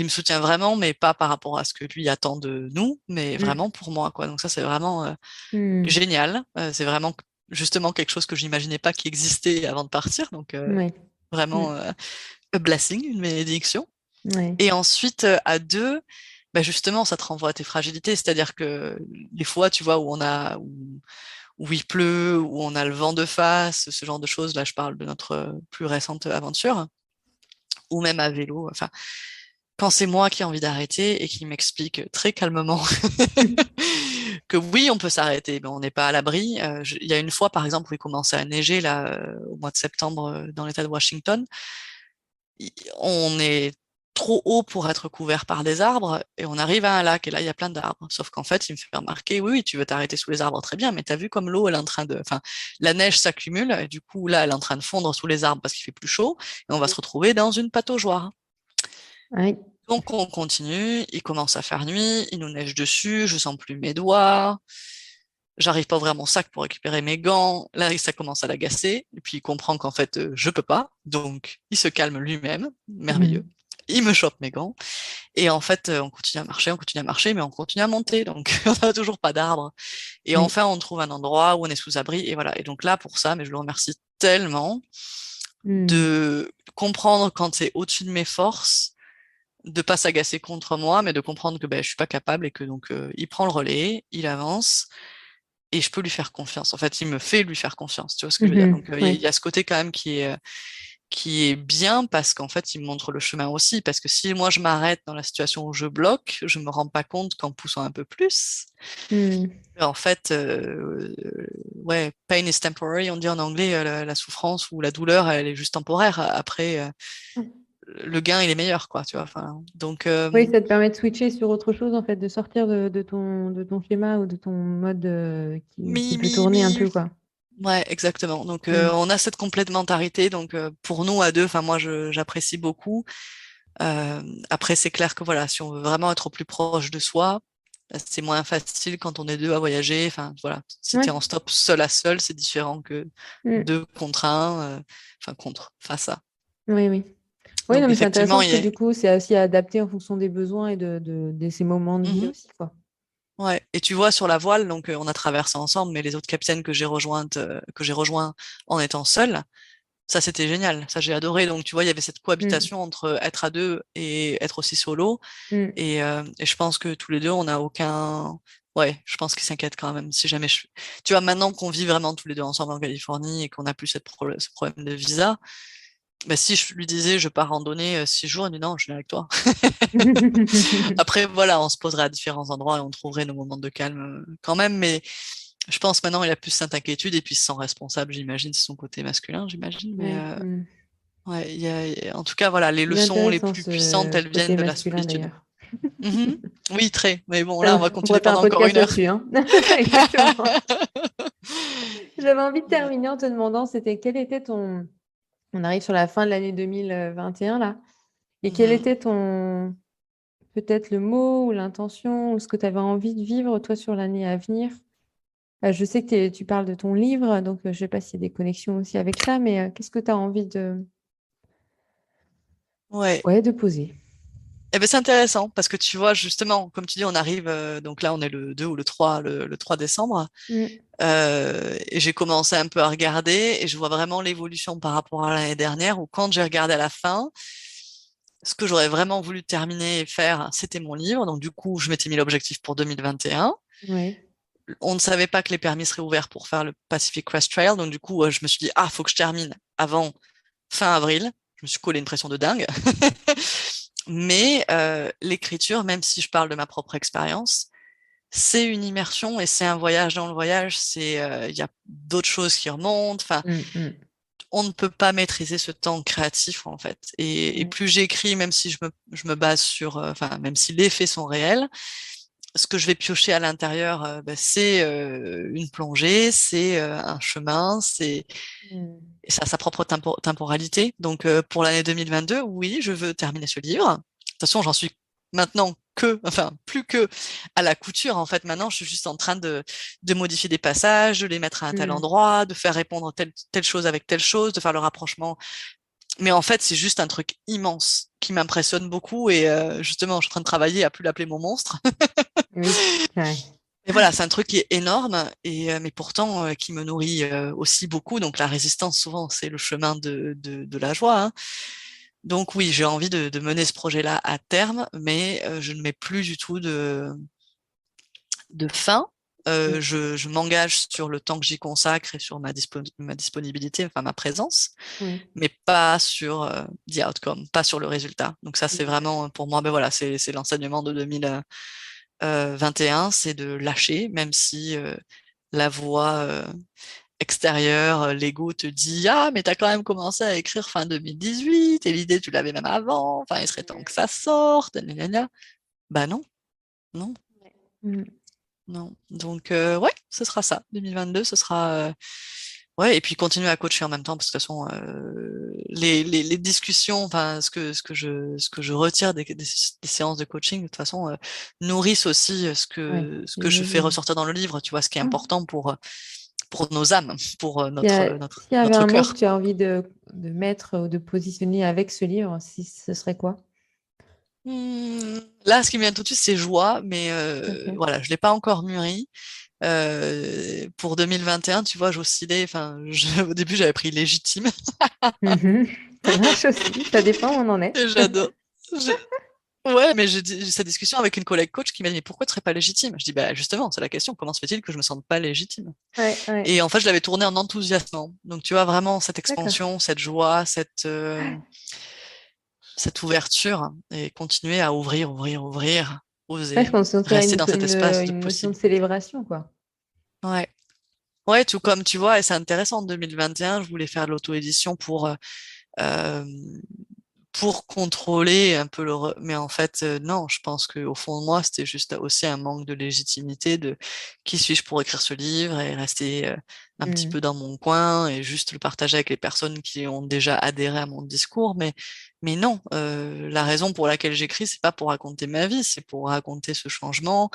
soutient vraiment, mais pas par rapport à ce que lui attend de nous, mais Mm. vraiment pour moi, quoi. Donc ça, c'est vraiment Mm. génial. C'est vraiment justement quelque chose que j'imaginais pas qui existait avant de partir. Donc Ouais. Mm. vraiment a blessing, une bénédiction. Ouais. Et ensuite, à deux, bah justement, ça te renvoie à tes fragilités. C'est-à-dire que les fois, tu vois, où il pleut, où on a le vent de face, ce genre de choses. Là, je parle de notre plus récente aventure, ou même à vélo. Enfin, quand c'est moi qui ai envie d'arrêter et qui m'explique très calmement que oui, on peut s'arrêter, mais on n'est pas à l'abri. Il y a une fois, par exemple, où il commençait à neiger là, au mois de septembre, dans l'État de Washington. On est trop haut pour être couvert par des arbres et on arrive à un lac et là il y a plein d'arbres. Sauf qu'en fait, il me fait remarquer, oui, oui, tu veux t'arrêter sous les arbres, très bien, mais t'as vu comme l'eau, elle est en train de, enfin, la neige s'accumule et du coup là, elle est en train de fondre sous les arbres parce qu'il fait plus chaud et on va se retrouver dans une pataugeoire. Ouais. Donc on continue, il commence à faire nuit, il nous neige dessus, je sens plus mes doigts, j'arrive pas à ouvrir mon sac pour récupérer mes gants. Là, ça commence à l'agacer. Et puis, il comprend qu'en fait, je peux pas. Donc, il se calme lui-même. Merveilleux. Mm. Il me chope mes gants. Et en fait, on continue à marcher, mais on continue à monter. Donc, on n'a toujours pas d'arbre. Et Oui. enfin, on trouve un endroit où on est sous abri. Et voilà. Et donc là, pour ça, mais je le remercie tellement Mm. de comprendre quand c'est au-dessus de mes forces, de pas s'agacer contre moi, mais de comprendre que ben, je suis pas capable et que donc il prend le relais, il avance et je peux lui faire confiance. En fait, il me fait lui faire confiance. Tu vois ce que je veux dire? Mhm. Donc, il Oui. y a ce côté quand même qui est bien parce qu'en fait, il me montre le chemin aussi. Parce que si moi je m'arrête dans la situation où je bloque, je me rends pas compte qu'en poussant un peu plus, Mm. en fait, ouais, pain is temporary, on dit en anglais, la souffrance ou la douleur, elle est juste temporaire. Après, le gain, il est meilleur, quoi, tu vois. Enfin, donc, Oui, ça te permet de switcher sur autre chose, en fait, de sortir de ton schéma ou de ton mode qui peut tourner un mi. peu, quoi. Ouais, exactement. Donc, Mm. on a cette complémentarité. Donc, pour nous à deux, enfin, moi, j'apprécie beaucoup. Après, c'est clair que voilà, si on veut vraiment être au plus proche de soi, c'est moins facile quand on est deux à voyager. Enfin, voilà, si tu es Ouais. en stop seul à seul, c'est différent que Mm. deux contre un, enfin, face à. Oui, oui. Oui, non, Donc, mais c'est intéressant effectivement, parce que du coup, c'est aussi adapté en fonction des besoins et de ces moments de vie Mhm. aussi, quoi. Ouais. Et tu vois, sur la voile, donc, on a traversé ensemble, mais les autres capitaines que j'ai rejoints en étant seul, ça, c'était génial. Ça, j'ai adoré. Donc, tu vois, il y avait cette Mm. cohabitation entre être à deux et être aussi solo. Mm. Et je pense que tous les deux, on n'a aucun. Ouais, je pense qu'ils s'inquiètent quand même. Si jamais je. Tu vois, maintenant qu'on vit vraiment tous les deux ensemble en Californie et qu'on n'a plus ce problème de visa, bah, si je lui disais je pars randonner 6 jours, il dit non, je viens avec toi. Après, voilà, on se poserait à différents endroits et on trouverait nos moments de calme quand même. Mais Je pense maintenant il a plus cette inquiétude et puis il se sent responsable, j'imagine, c'est son côté masculin, j'imagine. Mais Ouais. ouais, en tout cas, voilà, les Il est leçons les intéressant plus puissantes, ce elles viennent côté de la masculin solitude. d'ailleurs. Mhm. Oui, très. Mais bon, là, on va On pourrait continuer faire un pendant encore podcast une heure. là-dessus, hein. Exactement. J'avais envie de terminer en te demandant, c'était quel était ton... On arrive sur la fin de l'année 2021 là. Et quel Mhm. était ton, peut-être le mot ou l'intention ou ce que tu avais envie de vivre toi sur l'année à venir? Je sais que tu parles de ton livre, donc je ne sais pas s'il y a des connexions aussi avec ça, mais qu'est-ce que tu as envie Ouais. ouais, de poser? Eh ben, c'est intéressant parce que tu vois, justement, comme tu dis, on arrive, donc là, on est le 2 ou le 3, le 3 décembre. Mm, Et j'ai commencé un peu à regarder et je vois vraiment l'évolution par rapport à l'année dernière où quand j'ai regardé à la fin, ce que j'aurais vraiment voulu terminer et faire, c'était mon livre. Donc du coup, je m'étais mis l'objectif pour 2021. ouais. On ne savait pas que les permis seraient ouverts pour faire le Pacific Crest Trail. Donc du coup, je me suis dit, ah, faut que je termine avant fin avril. Je me suis collé une pression de dingue. Mais l'écriture, même si je parle de ma propre expérience, c'est une immersion et c'est un voyage dans le voyage. Il y a d'autres choses qui remontent. Enfin, Mm, mm, on ne peut pas maîtriser ce temps créatif en fait. Et ouais. plus j'écris, même si je me base sur, enfin, même si les faits sont réels, ce que je vais piocher à l'intérieur, c'est une plongée, c'est un chemin, c'est Mm, et ça a sa propre temporalité. Donc pour l'année 2022, oui, je veux terminer ce livre. De toute façon, j'en suis maintenant enfin plus que à la couture. En fait, maintenant, je suis juste en train de modifier des passages, de les mettre à un tel mm, endroit, de faire répondre telle chose avec telle chose, de faire le rapprochement. Mais en fait, c'est juste un truc immense qui m'impressionne beaucoup. Et justement, je suis en train de travailler à plus l'appeler mon monstre. oui, ouais. Et voilà, c'est un truc qui est énorme, et mais pourtant qui me nourrit aussi beaucoup. Donc la résistance, souvent, c'est le chemin de la joie, hein. Donc oui, j'ai envie de mener ce projet-là à terme, mais je ne mets plus du tout de fin. Mm, Je m'engage sur le temps que j'y consacre et sur ma disponibilité, enfin ma présence, oui. mais pas sur the outcome, pas sur le résultat. Donc ça, c'est Ouais. vraiment pour moi, ben voilà, c'est l'enseignement de 2021, c'est de lâcher, même si la voix extérieure, l'ego te dit ah mais t'as quand même commencé à écrire fin 2018 et l'idée tu l'avais même avant, enfin il serait temps que ça sorte, gna gna gna. Bah non, non, Mm. non. Donc ouais, ce sera ça. 2022, ce sera ouais, et puis continuer à coacher en même temps parce que de toute façon les discussions, enfin ce que je retire des séances de coaching de toute façon nourrissent aussi Ouais, ce que je fais j'imagine. ressortir dans le livre, tu vois, ce qui est Mm. important pour nos âmes, pour S'il y avait notre un mot que cœur. tu as envie de mettre ou de positionner avec ce livre, si ce serait quoi? Là, ce qui me vient tout de suite, c'est joie, mais Ok. voilà, je l'ai pas encore mûri. Pour 2021, tu vois, j'oscillais. Enfin, au début, j'avais pris légitime. Mhm. Ça marche aussi, ça dépend où on en est. Et j'adore. J'ai- Ouais, mais j'ai eu cette discussion avec une collègue coach qui m'a dit, mais pourquoi tu serais pas légitime? Je dis, bah justement, c'est la question. Comment se fait-il que je me sente pas légitime? Ouais, ouais, Et en fait, je l'avais tourné en enthousiasme. Donc, tu vois, vraiment cette d'accord. expansion, cette joie, cette ouverture et continuer à ouvrir, ouvrir, ouvrir, Ouais, je oser, pense que c'est rester dans cet espace de une notion de possibilité. célébration, quoi. Ouais. Ouais, tout comme tu vois, et c'est intéressant, en 2021, je voulais faire de l'auto-édition euh, pour contrôler un peu mais en fait, non, je pense qu'au fond de moi, c'était juste aussi un manque de légitimité de qui suis-je pour écrire ce livre et rester un petit peu Mm. dans mon coin et juste le partager avec les personnes qui ont déjà adhéré à mon discours. Mais non, la raison pour laquelle j'écris, c'est pas pour raconter ma vie, c'est pour raconter ce changement,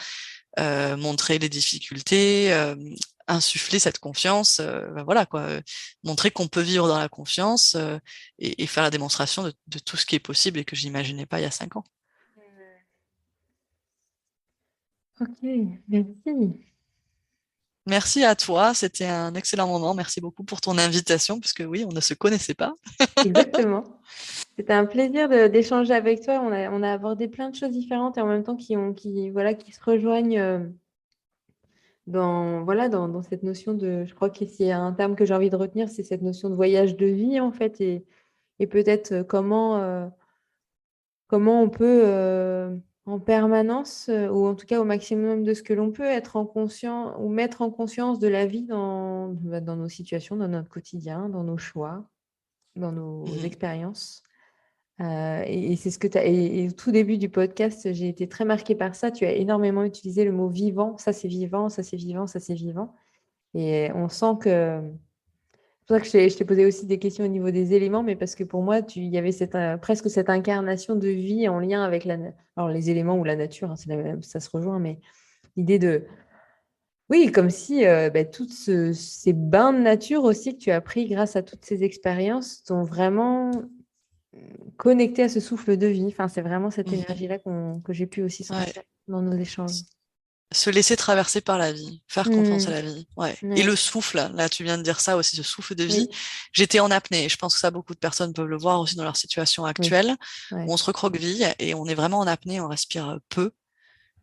montrer les difficultés, insuffler cette confiance, ben voilà quoi, montrer qu'on peut vivre dans la confiance et faire la démonstration de tout ce qui est possible et que j'imaginais pas il y a 5 ans. Ok, merci. Merci à toi, c'était un excellent moment. Merci beaucoup pour ton invitation, puisque oui, on ne se connaissait pas. Exactement. C'était un plaisir d'échanger avec toi. On a abordé plein de choses différentes et en même temps voilà, qui se rejoignent voilà, dans cette notion de, je crois que s'il y a un terme que j'ai envie de retenir, c'est cette notion de voyage de vie, en fait, et peut-être comment on peut en permanence, ou en tout cas au maximum de ce que l'on peut, être en conscient ou mettre en conscience de la vie dans nos situations, dans notre quotidien, dans nos choix, dans nos Mhm. expériences. Et c'est ce que tu as. Et au tout début du podcast, j'ai été très marquée par ça. Tu as énormément utilisé le mot vivant. Ça, c'est vivant, ça, c'est vivant, ça, c'est vivant. Et on sent que. C'est pour ça que je t'ai posé aussi des questions au niveau des éléments, mais parce que pour moi, il y avait presque cette incarnation de vie en lien avec alors, les éléments ou la nature, hein, ça se rejoint, mais l'idée de. Oui, comme si toutes ces bains de nature aussi que tu as pris grâce à toutes ces expériences t'ont vraiment connecté à ce souffle de vie. Enfin, c'est vraiment cette Mhm. énergie-là que j'ai pu aussi Ouais. sentir dans nos échanges. Se laisser traverser par la vie, faire confiance à Hmm, la vie. Ouais. Et ouais, le souffle, là, tu viens de dire ça aussi, ce souffle de vie. oui, J'étais en apnée. Je pense que ça, beaucoup de personnes peuvent le voir aussi dans leur situation oui, actuelle, où ouais. on se recroqueville et on est vraiment en apnée, on respire peu.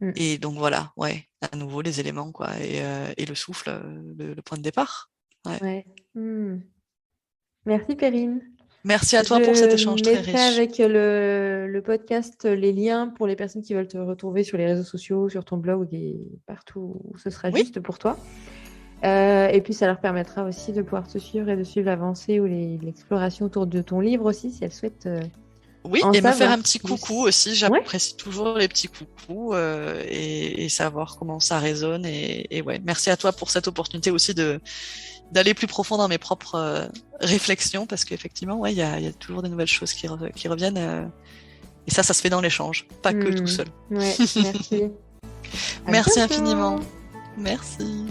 Hmm, Et donc voilà, ouais, à nouveau les éléments, quoi. Et le souffle, le point de départ. Ouais. ouais. Hmm. Merci Perrine. Merci à toi pour cet Je échange très mettrai riche. avec le podcast les liens pour les personnes qui veulent te retrouver sur les réseaux sociaux, sur ton blog et partout où ce sera Oui, juste pour toi. Et puis ça leur permettra aussi de pouvoir te suivre et de suivre l'avancée ou l'exploration autour de ton livre aussi, si elles souhaitent oui, en et me faire un savoir petit coucou plus. aussi. Ouais. J'apprécie toujours les petits coucous et savoir comment ça résonne. Et ouais, merci à toi pour cette opportunité aussi de d'aller plus profond dans mes propres réflexions parce qu'effectivement, ouais, il y a toujours des nouvelles choses qui reviennent. Et ça se fait dans l'échange, pas que tout Hmm. seul. Ouais, merci. À Merci infiniment. bientôt. Merci.